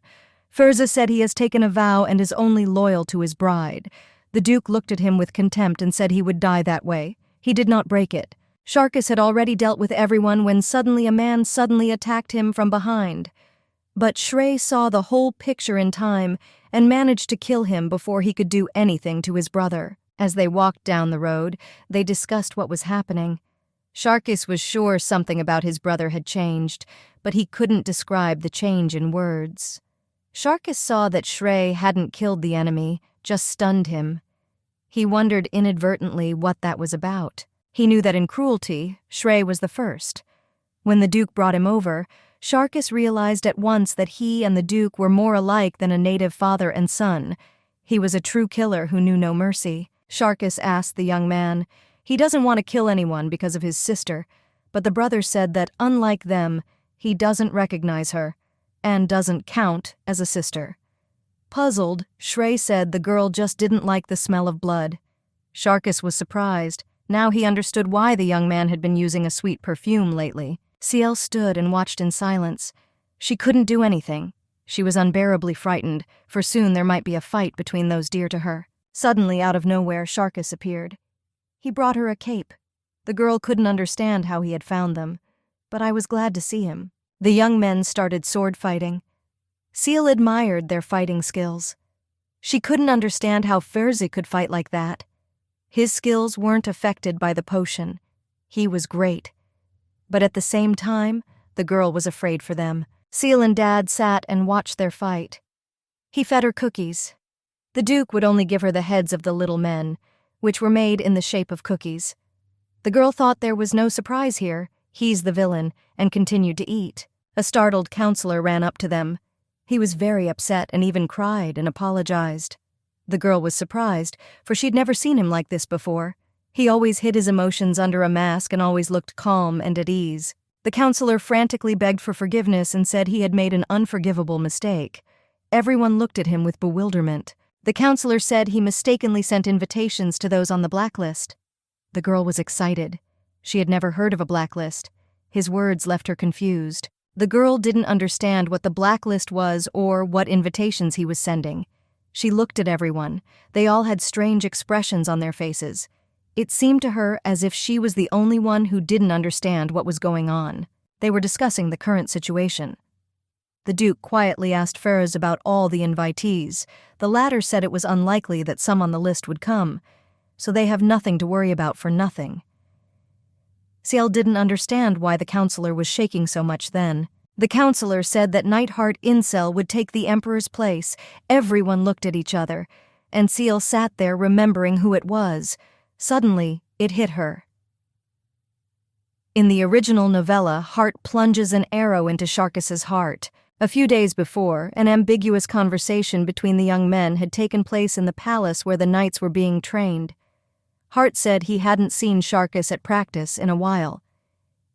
Ferza said he has taken a vow and is only loyal to his bride. The Duke looked at him with contempt and said he would die that way. He did not break it. Sharkus had already dealt with everyone when suddenly a man attacked him from behind. But Shrey saw the whole picture in time and managed to kill him before he could do anything to his brother. As they walked down the road, they discussed what was happening. Sharkus was sure something about his brother had changed, but he couldn't describe the change in words. Sharkus saw that Shrey hadn't killed the enemy, just stunned him. He wondered inadvertently what that was about. He knew that in cruelty, Shrey was the first. When the Duke brought him over, Sharkus realized at once that he and the Duke were more alike than a native father and son. He was a true killer who knew no mercy. Sharkus asked the young man. He doesn't want to kill anyone because of his sister, but the brother said that, unlike them, he doesn't recognize her, and doesn't count as a sister. Puzzled, Shrey said the girl just didn't like the smell of blood. Sharkus was surprised. Now he understood why the young man had been using a sweet perfume lately. Ciel stood and watched in silence. She couldn't do anything. She was unbearably frightened, for soon there might be a fight between those dear to her. Suddenly, out of nowhere, Sharkus appeared. He brought her a cape. The girl couldn't understand how he had found them, but I was glad to see him. The young men started sword fighting. Ciel admired their fighting skills. She couldn't understand how Ferze could fight like that. His skills weren't affected by the potion. He was great. But at the same time, the girl was afraid for them. Ciel and Dad sat and watched their fight. He fed her cookies. The Duke would only give her the heads of the little men, which were made in the shape of cookies. The girl thought there was no surprise here. He's the villain, and continued to eat. A startled counselor ran up to them. He was very upset and even cried and apologized. The girl was surprised, for she'd never seen him like this before. He always hid his emotions under a mask and always looked calm and at ease. The counselor frantically begged for forgiveness and said he had made an unforgivable mistake. Everyone looked at him with bewilderment. The counselor said he mistakenly sent invitations to those on the blacklist. The girl was excited. She had never heard of a blacklist. His words left her confused. The girl didn't understand what the blacklist was or what invitations he was sending. She looked at everyone. They all had strange expressions on their faces. It seemed to her as if she was the only one who didn't understand what was going on. They were discussing the current situation. The Duke quietly asked Ferze about all the invitees. The latter said it was unlikely that some on the list would come, so they have nothing to worry about for nothing. Ciel didn't understand why the counselor was shaking so much then. The counselor said that Nightheart Incel would take the Emperor's place. Everyone looked at each other, and Ciel sat there remembering who it was. Suddenly, it hit her. In the original novella, Hart plunges an arrow into Sharkus's heart. A few days before, an ambiguous conversation between the young men had taken place in the palace where the knights were being trained. Hart said he hadn't seen Sharkus at practice in a while.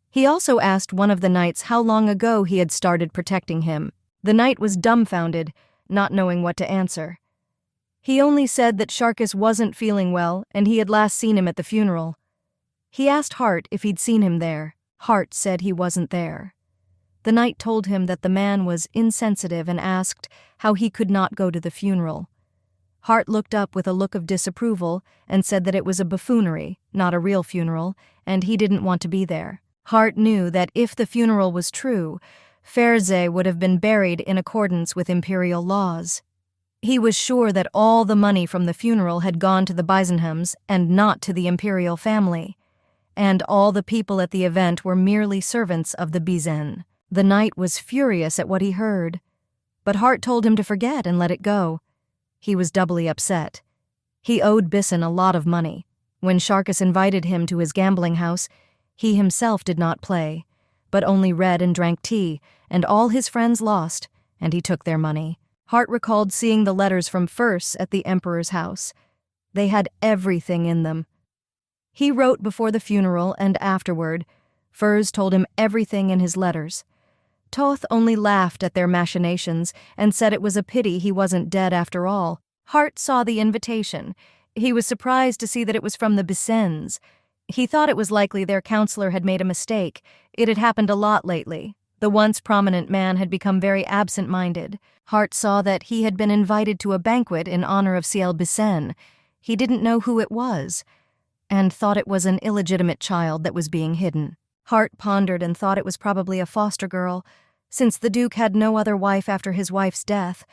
He also asked one of the knights how long ago he had started protecting him. The knight was dumbfounded, not knowing what to answer. He only said that Sharkus wasn't feeling well and he had last seen him at the funeral. He asked Hart if he'd seen him there. Hart said he wasn't there. The knight told him that the man was insensitive and asked how he could not go to the funeral. Hart looked up with a look of disapproval and said that it was a buffoonery, not a real funeral, and he didn't want to be there. Hart knew that if the funeral was true, Ferze would have been buried in accordance with imperial laws. He was sure that all the money from the funeral had gone to the Byzantiums and not to the imperial family, and all the people at the event were merely servants of the Bizen. The knight was furious at what he heard, but Hart told him to forget and let it go. He was doubly upset. He owed Bissen a lot of money. When Sharkus invited him to his gambling house, he himself did not play, but only read and drank tea, and all his friends lost, and he took their money. Hart recalled seeing the letters from Ferze at the Emperor's house. They had everything in them. He wrote before the funeral and afterward. Ferze told him everything in his letters. Toth only laughed at their machinations and said it was a pity he wasn't dead after all. Hart saw the invitation. He was surprised to see that it was from the Bissens. He thought it was likely their counselor had made a mistake. It had happened a lot lately. The once prominent man had become very absent-minded. Hart saw that he had been invited to a banquet in honor of Ciel Bissen. He didn't know who it was, and thought it was an illegitimate child that was being hidden. Hart pondered and thought it was probably a foster girl, since the Duke had no other wife after his wife's death,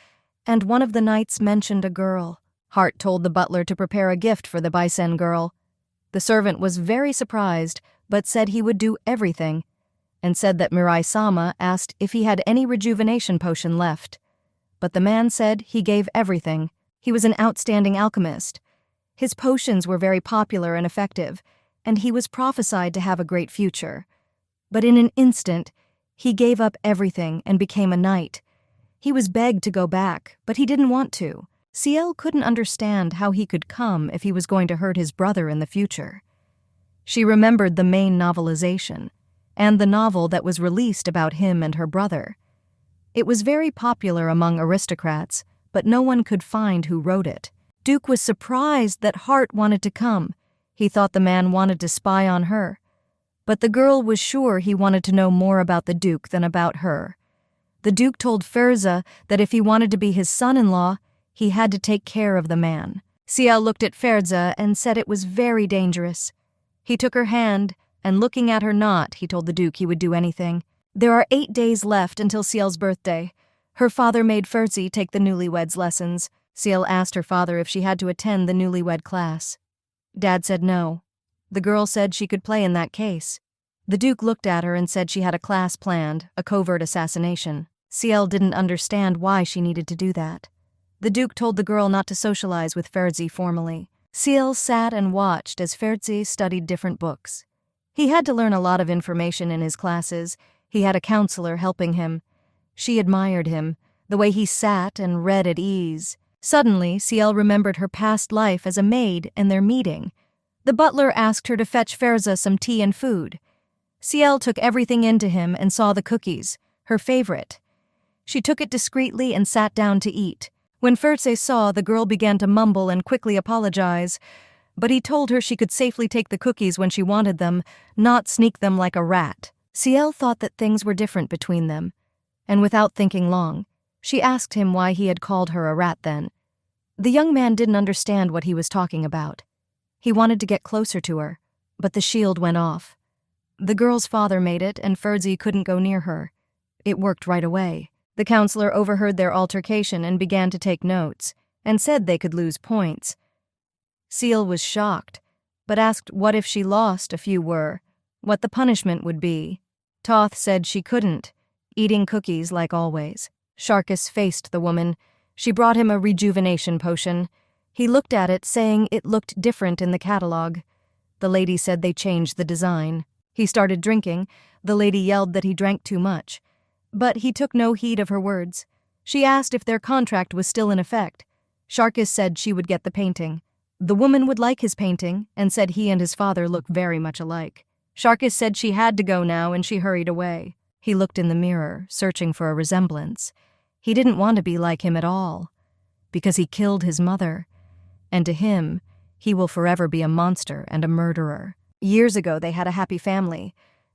and one of the knights mentioned a girl. Hart told the butler to prepare a gift for the Bissen girl. The servant was very surprised, but said he would do everything, and said that Mirai-sama asked if he had any rejuvenation potion left. But the man said he gave everything. He was an outstanding alchemist. His potions were very popular and effective, and he was prophesied to have a great future. But in an instant, he gave up everything and became a knight. He was begged to go back, but he didn't want to. Ciel couldn't understand how he could come if he was going to hurt his brother in the future. She remembered the main novelization, and the novel that was released about him and her brother. It was very popular among aristocrats, but no one could find who wrote it. Duke was surprised that Hart wanted to come. He thought the man wanted to spy on her. But the girl was sure he wanted to know more about the Duke than about her. The Duke told Ferza that if he wanted to be his son-in-law, he had to take care of the man. Ciel looked at Ferza and said it was very dangerous. He took her hand, and looking at her not, he told the Duke he would do anything. There are 8 days left until Ciel's birthday. Her father made Ferzi take the newlyweds' lessons. Ciel asked her father if she had to attend the newlywed class. Dad said no. The girl said she could play in that case. The Duke looked at her and said she had a class planned, a covert assassination. Ciel didn't understand why she needed to do that. The Duke told the girl not to socialize with Ferzi formally. Ciel sat and watched as Ferzi studied different books. He had to learn a lot of information in his classes. He had a counselor helping him. She admired him, the way he sat and read at ease. Suddenly, Ciel remembered her past life as a maid and their meeting. The butler asked her to fetch Ferza some tea and food. Ciel took everything into him and saw the cookies, her favorite. She took it discreetly and sat down to eat. When Ferze saw, the girl began to mumble and quickly apologize. But he told her she could safely take the cookies when she wanted them, not sneak them like a rat. Ciel thought that things were different between them. And without thinking long, she asked him why he had called her a rat then. The young man didn't understand what he was talking about. He wanted to get closer to her, but the shield went off. The girl's father made it, and Ferzi couldn't go near her. It worked right away. The counselor overheard their altercation and began to take notes, and said they could lose points. Ciel was shocked, but asked what if she lost, a few were, what the punishment would be. Toth said she couldn't, eating cookies like always. Sharkus faced the woman. She brought him a rejuvenation potion. He looked at it, saying it looked different in the catalog. The lady said they changed the design. He started drinking. The lady yelled that he drank too much. But he took no heed of her words. She asked if their contract was still in effect. Sharkus said she would get the painting. The woman would like his painting, and said he and his father look very much alike. Sharkus said she had to go now, and she hurried away. He looked in the mirror, searching for a resemblance. He didn't want to be like him at all, because he killed his mother. And to him, he will forever be a monster and a murderer. Years ago, they had a happy family.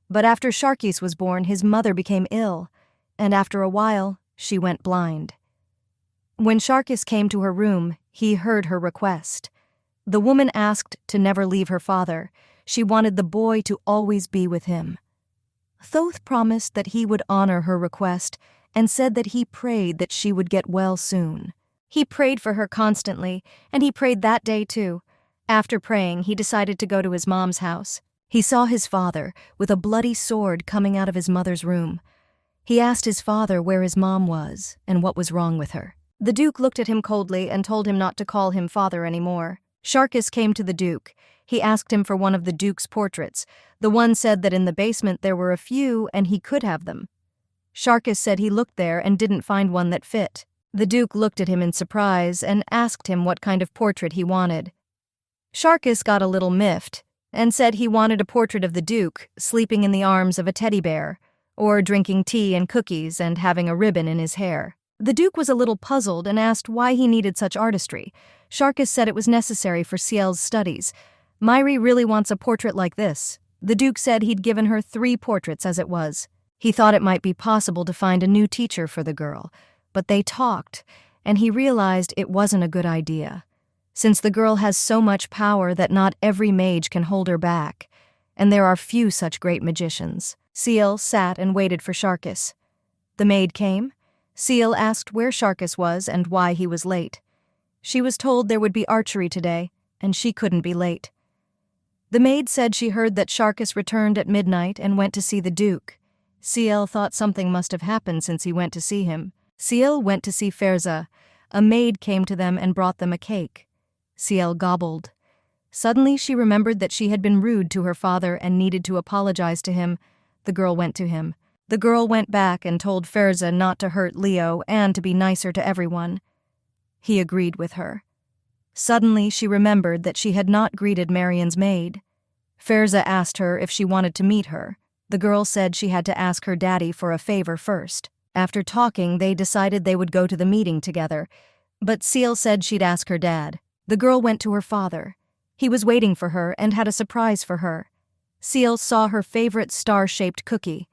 But after Sharkis was born, his mother became ill, and after a while, she went blind. When Sharkus came to her room, he heard her request. The woman asked to never leave her father. She wanted the boy to always be with him. Thoth promised that he would honor her request and said that he prayed that she would get well soon. He prayed for her constantly, and he prayed that day too. After praying, he decided to go to his mom's house. He saw his father with a bloody sword coming out of his mother's room. He asked his father where his mom was and what was wrong with her. The Duke looked at him coldly and told him not to call him father anymore. Sharkus came to the Duke. He asked him for one of the Duke's portraits. The one said that in the basement there were a few and he could have them. Sharkus said he looked there and didn't find one that fit. The Duke looked at him in surprise and asked him what kind of portrait he wanted. Sharkus got a little miffed and said he wanted a portrait of the Duke sleeping in the arms of a teddy bear, or drinking tea and cookies and having a ribbon in his hair. The Duke was a little puzzled and asked why he needed such artistry. Sharkus said it was necessary for Ciel's studies. Myri really wants a portrait like this. The Duke said he'd given her 3 portraits as it was. He thought it might be possible to find a new teacher for the girl, but they talked, and he realized it wasn't a good idea, since the girl has so much power that not every mage can hold her back, and there are few such great magicians. Ciel sat and waited for Sharkus. The maid came. Ciel asked where Sharkus was and why he was late. She was told there would be archery today, and she couldn't be late. The maid said she heard that Sharkus returned at midnight and went to see the Duke. Ciel thought something must have happened since he went to see him. Ciel went to see Ferza. A maid came to them and brought them a cake. Ciel gobbled. Suddenly she remembered that she had been rude to her father and needed to apologize to him. The girl went to him. The girl went back and told Ferza not to hurt Leo and to be nicer to everyone. He agreed with her. Suddenly, she remembered that she had not greeted Marian's maid. Ferza asked her if she wanted to meet her. The girl said she had to ask her daddy for a favor first. After talking, they decided they would go to the meeting together, but Seal said she'd ask her dad. The girl went to her father. He was waiting for her and had a surprise for her. Seal saw her favorite star-shaped cookie.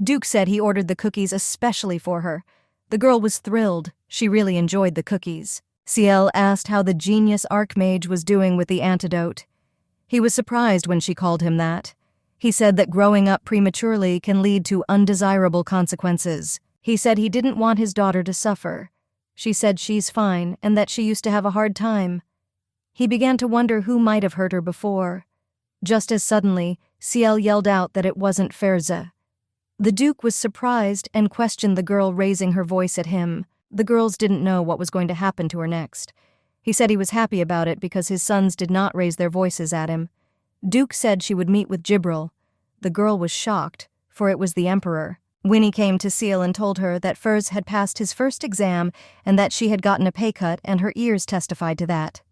Duke said he ordered the cookies especially for her. The girl was thrilled. She really enjoyed the cookies. Ciel asked how the genius Archmage was doing with the antidote. He was surprised when she called him that. He said that growing up prematurely can lead to undesirable consequences. He said he didn't want his daughter to suffer. She said she's fine and that she used to have a hard time. He began to wonder who might have hurt her before. Just as suddenly, Ciel yelled out that it wasn't Ferza. The Duke was surprised and questioned the girl raising her voice at him. The girls didn't know what was going to happen to her next. He said he was happy about it because his sons did not raise their voices at him. Duke said she would meet with Jibril. The girl was shocked, for it was the Emperor. Winnie came to Ciel and told her that Ferz had passed his first exam and that she had gotten a pay cut, and her ears testified to that.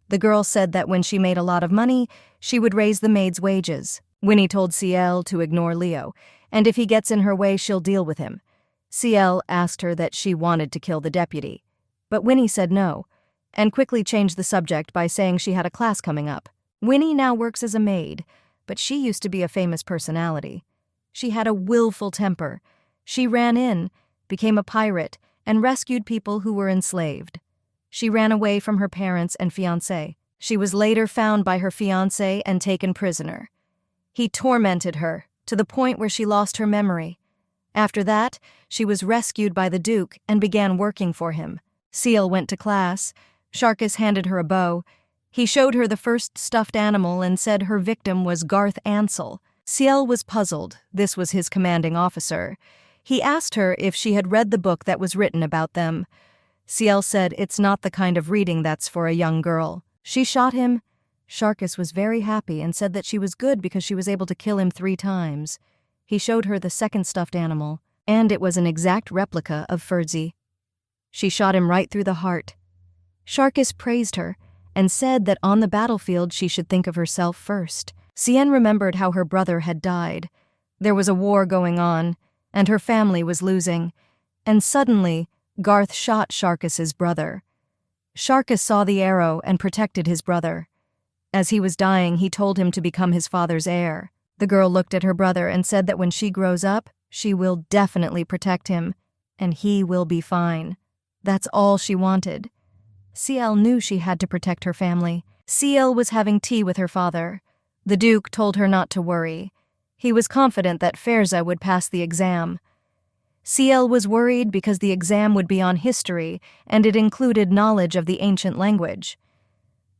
The girl said that when she made a lot of money, she would raise the maid's wages. Winnie told Ciel to ignore Leo, and if he gets in her way, she'll deal with him. Ciel asked her that she wanted to kill the deputy, but Winnie said no, and quickly changed the subject by saying she had a class coming up. Winnie now works as a maid, but she used to be a famous personality. She had a willful temper. She ran in, became a pirate, and rescued people who were enslaved. She ran away from her parents and fiancé. She was later found by her fiancé and taken prisoner. He tormented her, to the point where she lost her memory. After that, she was rescued by the Duke and began working for him. Ciel went to class. Sharkus handed her a bow. He showed her the first stuffed animal and said her victim was Garth Ansel. Ciel was puzzled. This was his commanding officer. He asked her if she had read the book that was written about them. Ciel said it's not the kind of reading that's for a young girl. She shot him. Sharkus was very happy and said that she was good because she was able to kill him 3 times. He showed her the second stuffed animal, and it was an exact replica of Ferzi. She shot him right through the heart. Sharkus praised her and said that on the battlefield she should think of herself first. Cien remembered how her brother had died. There was a war going on, and her family was losing. And suddenly, Garth shot Sharkus's brother. Sharkus saw the arrow and protected his brother. As he was dying, he told him to become his father's heir. The girl looked at her brother and said that when she grows up, she will definitely protect him, and he will be fine. That's all she wanted. Ciel knew she had to protect her family. Ciel was having tea with her father. The Duke told her not to worry. He was confident that Ferza would pass the exam. Ciel was worried because the exam would be on history, and it included knowledge of the ancient language.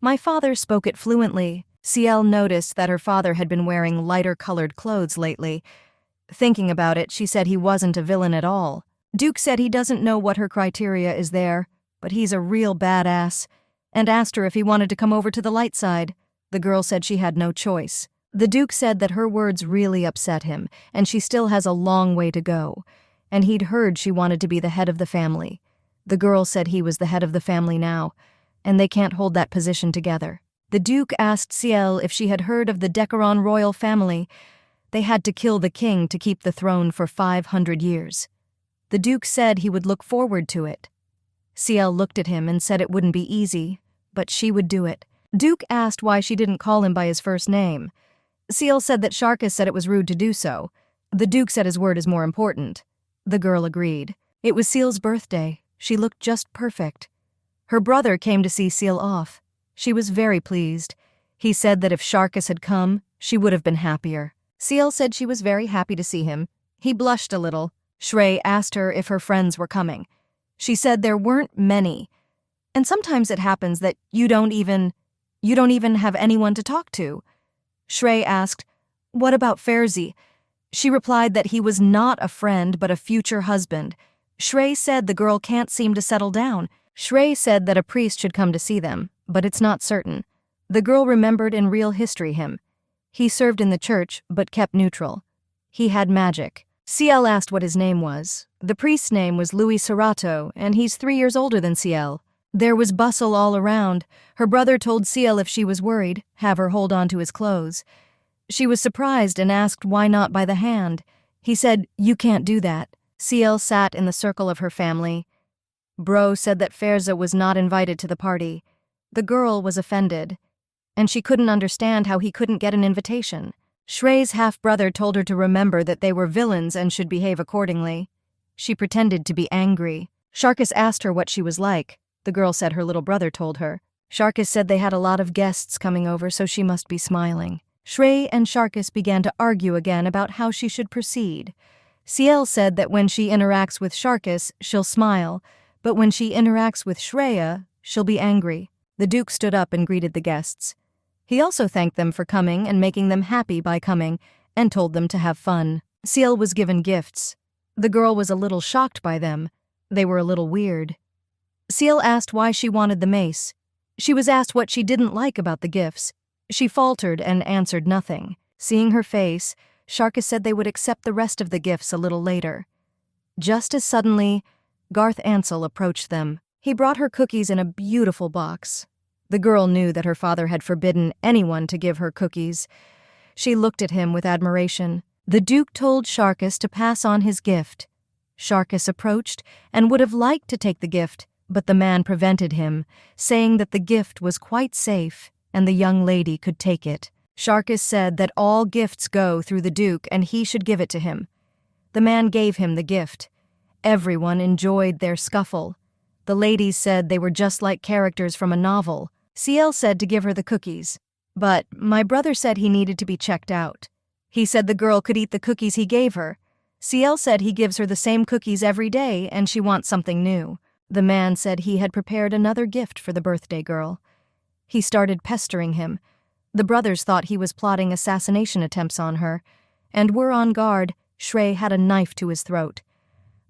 My father spoke it fluently. Ciel noticed that her father had been wearing lighter-colored clothes lately. Thinking about it, she said he wasn't a villain at all. Duke said he doesn't know what her criteria is there, but he's a real badass, and asked her if he wanted to come over to the light side. The girl said she had no choice. The Duke said that her words really upset him, and she still has a long way to go, and he'd heard she wanted to be the head of the family. The girl said he was the head of the family now, and they can't hold that position together. The Duke asked Ciel if she had heard of the Decaron royal family. They had to kill the king to keep the throne for 500 years. The Duke said he would look forward to it. Ciel looked at him and said it wouldn't be easy, but she would do it. Duke asked why she didn't call him by his first name. Ciel said that Sharkus said it was rude to do so. The Duke said his word is more important. The girl agreed. It was Ciel's birthday. She looked just perfect. Her brother came to see Ciel off. She was very pleased. He said that if Sharkus had come, she would have been happier. Ciel said she was very happy to see him. He blushed a little. Shrey asked her if her friends were coming. She said there weren't many. And sometimes it happens that you don't even have anyone to talk to. Shrey asked, "What about Ferzi?" She replied that he was not a friend but a future husband. Shrey said the girl can't seem to settle down. Shrey said that a priest should come to see them, but it's not certain. The girl remembered in real history him. He served in the church but kept neutral. He had magic. Ciel asked what his name was. The priest's name was Louis Serato, and he's 3 years older than Ciel. There was bustle all around. Her brother told Ciel if she was worried, have her hold on to his clothes. She was surprised and asked why not by the hand. He said, "You can't do that." Ciel sat in the circle of her family. Bro said that Ferza was not invited to the party. The girl was offended, and she couldn't understand how he couldn't get an invitation. Shrey's half-brother told her to remember that they were villains and should behave accordingly. She pretended to be angry. Sharkus asked her what she was like. The girl said her little brother told her. Sharkus said they had a lot of guests coming over, so she must be smiling. Shrey and Sharkus began to argue again about how she should proceed. Ciel said that when she interacts with Sharkus, she'll smile, but when she interacts with Shreya, she'll be angry. The Duke stood up and greeted the guests. He also thanked them for coming and making them happy by coming, and told them to have fun. Ciel was given gifts. The girl was a little shocked by them. They were a little weird. Ciel asked why she wanted the mace. She was asked what she didn't like about the gifts. She faltered and answered nothing. Seeing her face, Sharkus said they would accept the rest of the gifts a little later. Just as suddenly, Garth Ansel approached them. He brought her cookies in a beautiful box. The girl knew that her father had forbidden anyone to give her cookies. She looked at him with admiration. The Duke told Sharkus to pass on his gift. Sharkus approached and would have liked to take the gift, but the man prevented him, saying that the gift was quite safe and the young lady could take it. Sharkus said that all gifts go through the Duke and he should give it to him. The man gave him the gift. Everyone enjoyed their scuffle. The ladies said they were just like characters from a novel. Ciel said to give her the cookies, but my brother said he needed to be checked out. He said the girl could eat the cookies he gave her. Ciel said he gives her the same cookies every day and she wants something new. The man said he had prepared another gift for the birthday girl. He started pestering him. The brothers thought he was plotting assassination attempts on her, and were on guard. Shrey had a knife to his throat.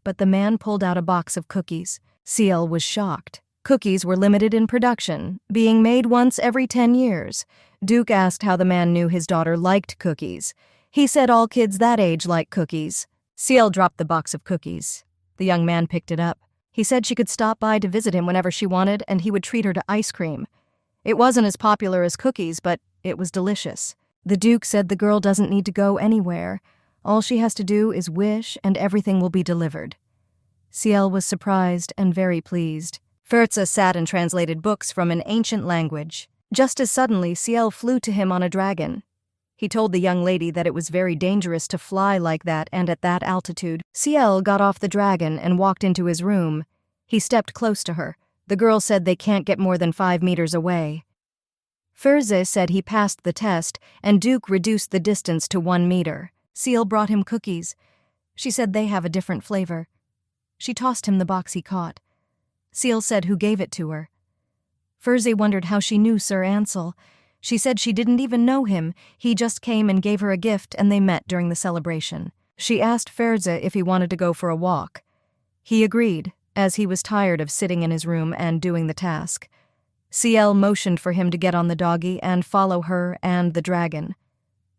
But the man pulled out a box of cookies. Ciel was shocked. Cookies were limited in production, being made once every 10 years. Duke asked how the man knew his daughter liked cookies. He said all kids that age like cookies. Ciel dropped the box of cookies. The young man picked it up. He said she could stop by to visit him whenever she wanted, and he would treat her to ice cream. It wasn't as popular as cookies, but it was delicious. The Duke said the girl doesn't need to go anywhere. All she has to do is wish, and everything will be delivered. Ciel was surprised and very pleased. Ferza sat and translated books from an ancient language. Just as suddenly, Ciel flew to him on a dragon. He told the young lady that it was very dangerous to fly like that and at that altitude. Ciel got off the dragon and walked into his room. He stepped close to her. The girl said they can't get more than 5 meters away. Ferza said he passed the test, and Duke reduced the distance to 1 meter. Ciel brought him cookies. She said they have a different flavor. She tossed him the box he caught. Ciel said who gave it to her. Ferza wondered how she knew Sir Ansel. She said she didn't even know him. He just came and gave her a gift, and they met during the celebration. She asked Ferza if he wanted to go for a walk. He agreed, as he was tired of sitting in his room and doing the task. Ciel motioned for him to get on the doggy and follow her and the dragon.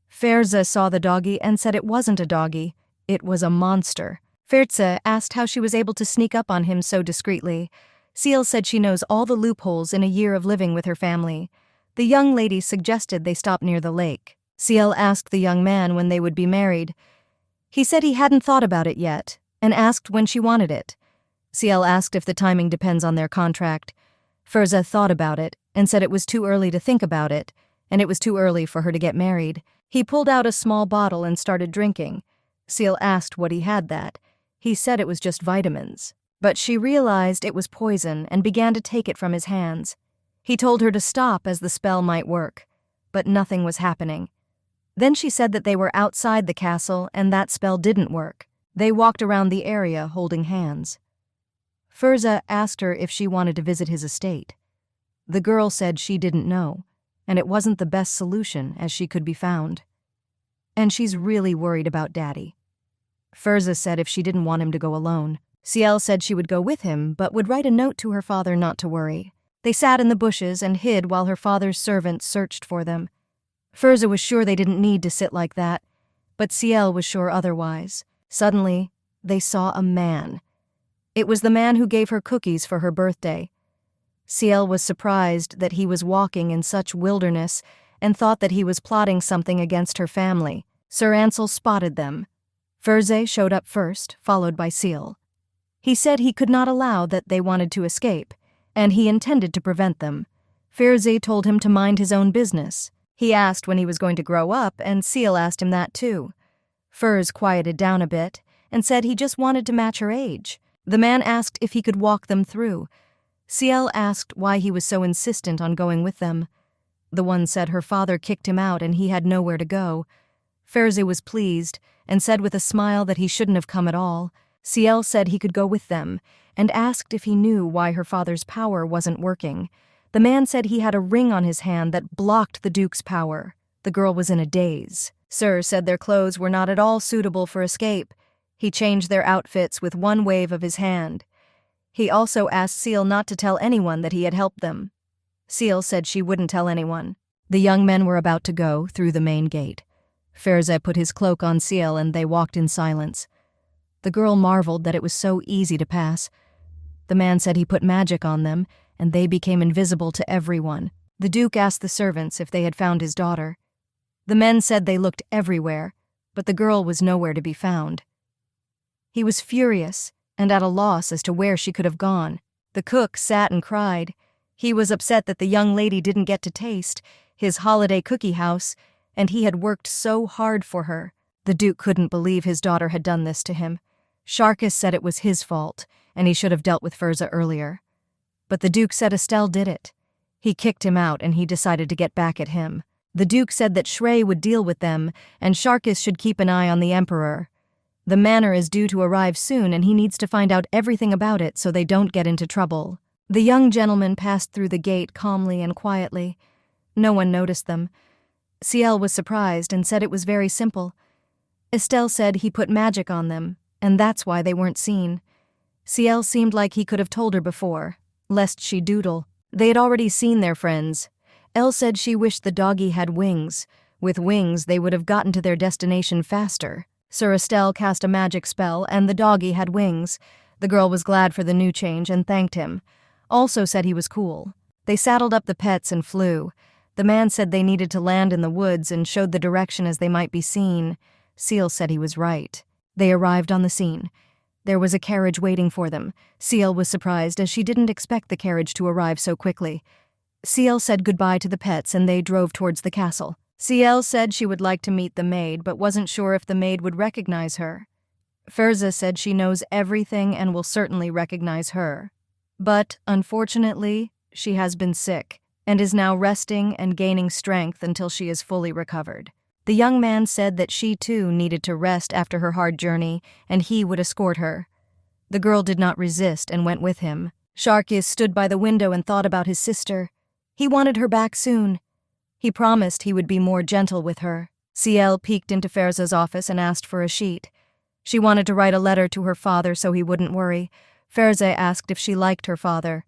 Ferza saw the doggy and said it wasn't a doggy, it was a monster. Ferza asked how she was able to sneak up on him so discreetly. Ciel said she knows all the loopholes in a year of living with her family. The young lady suggested they stop near the lake. Ciel asked the young man when they would be married. He said he hadn't thought about it yet, and asked when she wanted it. Ciel asked if the timing depends on their contract. Ferza thought about it, and said it was too early to think about it, and it was too early for her to get married. He pulled out a small bottle and started drinking. Ciel asked what he had that. He said it was just vitamins. But she realized it was poison and began to take it from his hands. He told her to stop as the spell might work, but nothing was happening. Then she said that they were outside the castle and that spell didn't work. They walked around the area holding hands. Ferza asked her if she wanted to visit his estate. The girl said she didn't know, and it wasn't the best solution as she could be found. And she's really worried about Daddy. Ferza said if she didn't want him to go alone. Ciel said she would go with him, but would write a note to her father not to worry. They sat in the bushes and hid while her father's servants searched for them. Ferza was sure they didn't need to sit like that. but Ciel was sure otherwise. Suddenly, they saw a man. It was the man who gave her cookies for her birthday. Ciel was surprised that he was walking in such wilderness and thought that he was plotting something against her family. Sir Ansel spotted them. Ferze showed up first, followed by Ciel. He said he could not allow that they wanted to escape, and he intended to prevent them. Ferze told him to mind his own business. He asked when he was going to grow up, and Ciel asked him that too. Ferze quieted down a bit and said he just wanted to match her age. The man asked if he could walk them through. Ciel asked why he was so insistent on going with them. The one said her father kicked him out and he had nowhere to go. Ferze was pleased and said with a smile that he shouldn't have come at all. Ciel said he could go with them and asked if he knew why her father's power wasn't working. The man said he had a ring on his hand that blocked the Duke's power. The girl was in a daze. Sir said their clothes were not at all suitable for escape. He changed their outfits with one wave of his hand. He also asked Ciel not to tell anyone that he had helped them. Ciel said she wouldn't tell anyone. The young men were about to go through the main gate. Ferze put his cloak on Ciel and they walked in silence. The girl marveled that it was so easy to pass. The man said he put magic on them, and they became invisible to everyone. The Duke asked the servants if they had found his daughter. The men said they looked everywhere, but the girl was nowhere to be found. He was furious and at a loss as to where she could have gone. The cook sat and cried. He was upset that the young lady didn't get to taste his holiday cookie house, and he had worked so hard for her. The Duke couldn't believe his daughter had done this to him. Sharkus said it was his fault, and he should have dealt with Ferze earlier. But the Duke said Estelle did it. He kicked him out and he decided to get back at him. The Duke said that Shrey would deal with them, and Sharkus should keep an eye on the Emperor. The manor is due to arrive soon and he needs to find out everything about it so they don't get into trouble. The young gentleman passed through the gate calmly and quietly. No one noticed them. Ciel was surprised and said it was very simple. Estelle said he put magic on them, and that's why they weren't seen. Ciel seemed like he could have told her before, lest she doodle. They had already seen their friends. Elle said she wished the doggy had wings. With wings, they would have gotten to their destination faster. Sir Estelle cast a magic spell, and the doggy had wings. The girl was glad for the new change and thanked him. Also said he was cool. They saddled up the pets and flew. The man said they needed to land in the woods and showed the direction as they might be seen. Ciel said he was right. They arrived on the scene. There was a carriage waiting for them. Ciel was surprised as she didn't expect the carriage to arrive so quickly. Ciel said goodbye to the pets and they drove towards the castle. Ciel said she would like to meet the maid but wasn't sure if the maid would recognize her. Ferze said she knows everything and will certainly recognize her. But, unfortunately, she has been sick and is now resting and gaining strength until she is fully recovered. The young man said that she too needed to rest after her hard journey and he would escort her. The girl did not resist and went with him. Sharkus stood by the window and thought about his sister. He wanted her back soon. He promised he would be more gentle with her. Ciel peeked into Ferze's office and asked for a sheet. She wanted to write a letter to her father so he wouldn't worry. Ferze asked if she liked her father.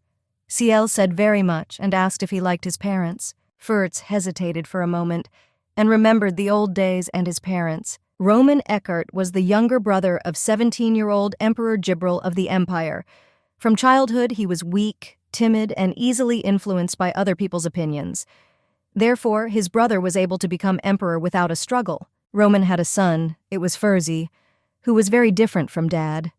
Ciel said very much and asked if he liked his parents. Furtz hesitated for a moment and remembered the old days and his parents. Roman Eckert was the younger brother of 17-year-old Emperor Gibril of the Empire. From childhood, he was weak, timid, and easily influenced by other people's opinions. Therefore, his brother was able to become emperor without a struggle. Roman had a son, it was Ferze, who was very different from Dad.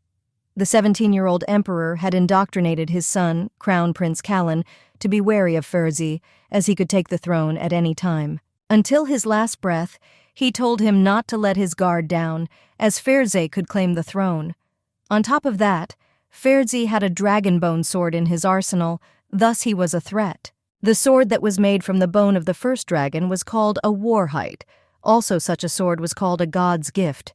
The 17-year-old emperor had indoctrinated his son, Crown Prince Callan, to be wary of Ferze, as he could take the throne at any time. Until his last breath, he told him not to let his guard down, as Ferze could claim the throne. On top of that, Ferze had a dragon bone sword in his arsenal, thus he was a threat. The sword that was made from the bone of the first dragon was called a warhite. Also such a sword was called a god's gift.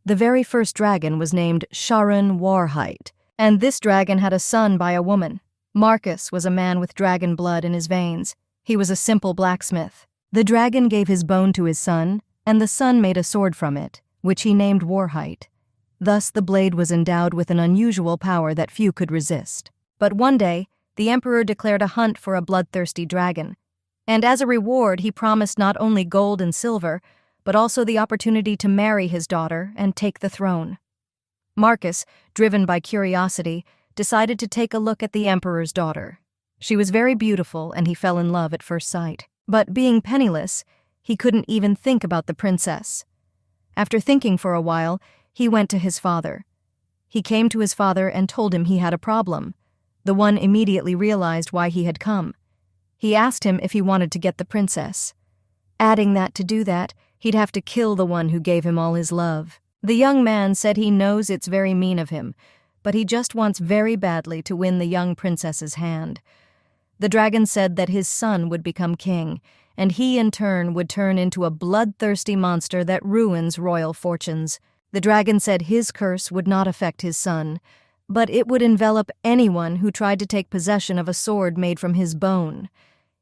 The very first dragon was named Sharon Warhite, and this dragon had a son by a woman. Marcus was a man with dragon blood in his veins. He was a simple blacksmith. The dragon gave his bone to his son, and the son made a sword from it, which he named Warhite. Thus the blade was endowed with an unusual power that few could resist. But one day, the emperor declared a hunt for a bloodthirsty dragon, and as a reward he promised not only gold and silver, but also the opportunity to marry his daughter and take the throne. Marcus, driven by curiosity, decided to take a look at the emperor's daughter. She was very beautiful and he fell in love at first sight. But being penniless, he couldn't even think about the princess. After thinking for a while, he went to his father. He came to his father and told him he had a problem. The one immediately realized why he had come. He asked him if he wanted to get the princess, adding that to do that, he'd have to kill the one who gave him all his love. The young man said he knows it's very mean of him, but he just wants very badly to win the young princess's hand. The dragon said that his son would become king, and he in turn would turn into a bloodthirsty monster that ruins royal fortunes. The dragon said his curse would not affect his son, but it would envelop anyone who tried to take possession of a sword made from his bone.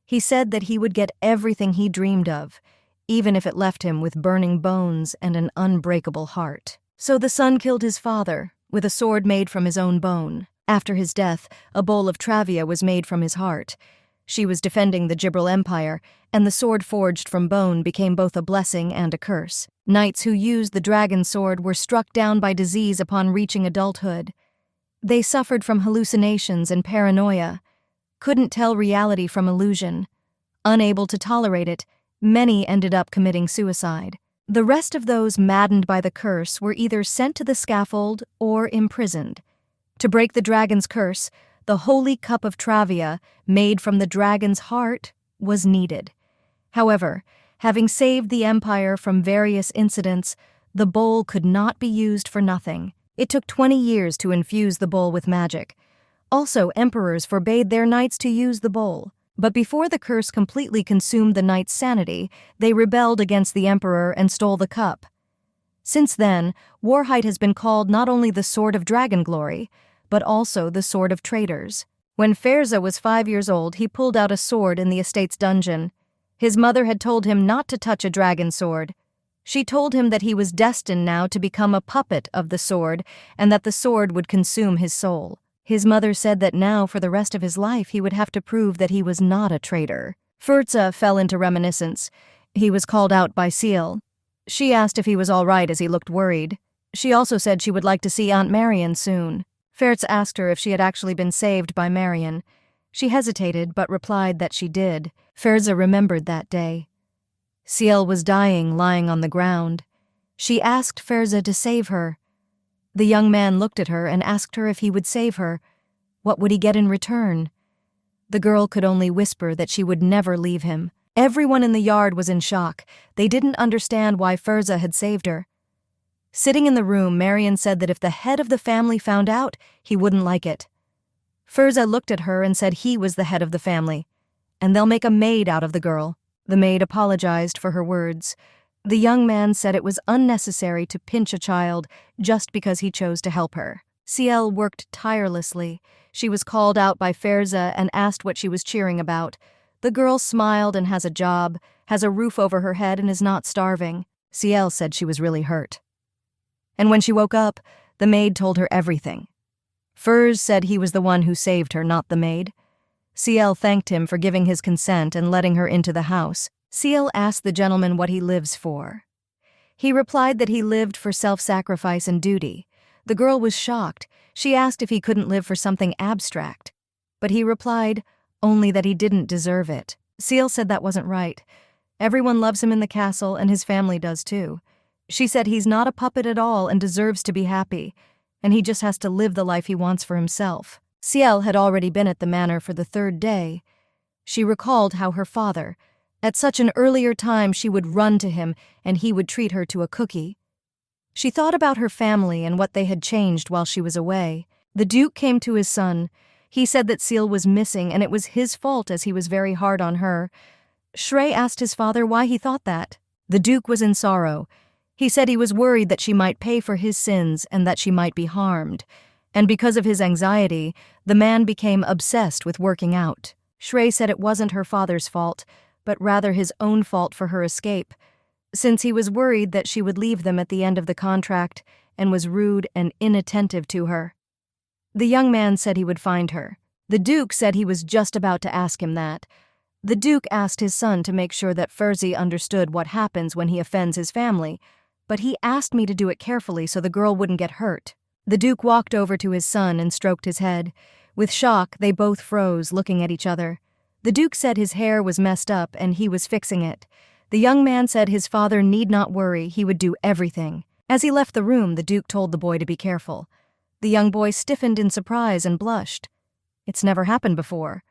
He said that he would get everything he dreamed of, even if it left him with burning bones and an unbreakable heart. So the son killed his father with a sword made from his own bone. After his death, a bowl of Travia was made from his heart. She was defending the Gibril Empire, and the sword forged from bone became both a blessing and a curse. Knights who used the dragon sword were struck down by disease upon reaching adulthood. They suffered from hallucinations and paranoia, couldn't tell reality from illusion. Unable to tolerate it, many ended up committing suicide. The rest of those maddened by the curse were either sent to the scaffold or imprisoned. To break the dragon's curse, the holy cup of Travia, made from the dragon's heart, was needed. However, having saved the empire from various incidents, the bowl could not be used for nothing. It took 20 years to infuse the bowl with magic. Also, emperors forbade their knights to use the bowl. But before the curse completely consumed the knights' sanity, they rebelled against the emperor and stole the cup. Since then, Warhide has been called not only the Sword of Dragon Glory, but also the Sword of Traitors. When Ferza was 5 years old, he pulled out a sword in the estate's dungeon. His mother had told him not to touch a dragon sword. She told him that he was destined now to become a puppet of the sword and that the sword would consume his soul. His mother said that now, for the rest of his life, he would have to prove that he was not a traitor. Ferza fell into reminiscence. He was called out by Seal. She asked if he was all right as he looked worried. She also said she would like to see Aunt Marion soon. Ferza asked her if she had actually been saved by Marion. She hesitated but replied that she did. Ferza remembered that day. Seal was dying, lying on the ground. She asked Ferza to save her. The young man looked at her and asked her if he would save her. What would he get in return? The girl could only whisper that she would never leave him. Everyone in the yard was in shock. They didn't understand why Ferza had saved her. Sitting in the room, Marion said that if the head of the family found out, he wouldn't like it. Ferza looked at her and said he was the head of the family, and they'll make a maid out of the girl. The maid apologized for her words. The young man said it was unnecessary to pinch a child just because he chose to help her. Ciel worked tirelessly. She was called out by Ferza and asked what she was cheering about. The girl smiled and has a job, has a roof over her head and is not starving. Ciel said she was really hurt. And when she woke up, the maid told her everything. Ferz said he was the one who saved her, not the maid. Ciel thanked him for giving his consent and letting her into the house. Ciel asked the gentleman what he lives for. He replied that he lived for self-sacrifice and duty. The girl was shocked. She asked if he couldn't live for something abstract. But he replied only that he didn't deserve it. Ciel said that wasn't right. Everyone loves him in the castle and his family does too. She said he's not a puppet at all and deserves to be happy, and he just has to live the life he wants for himself. Ciel had already been at the manor for the 3rd day. She recalled how her father, at such an earlier time, she would run to him and he would treat her to a cookie. She thought about her family and what they had changed while she was away. The Duke came to his son. He said that Ciel was missing and it was his fault as he was very hard on her. Shrey asked his father why he thought that. The Duke was in sorrow. He said he was worried that she might pay for his sins and that she might be harmed. And because of his anxiety, the man became obsessed with working out. Shrey said it wasn't her father's fault, but rather his own fault for her escape, since he was worried that she would leave them at the end of the contract and was rude and inattentive to her. The young man said he would find her. The Duke said he was just about to ask him that. The Duke asked his son to make sure that Furzy understood what happens when he offends his family, but he asked me to do it carefully so the girl wouldn't get hurt. The Duke walked over to his son and stroked his head. With shock, they both froze, looking at each other. The Duke said his hair was messed up and he was fixing it. The young man said his father need not worry, he would do everything. As he left the room, the Duke told the boy to be careful. The young boy stiffened in surprise and blushed. It's never happened before.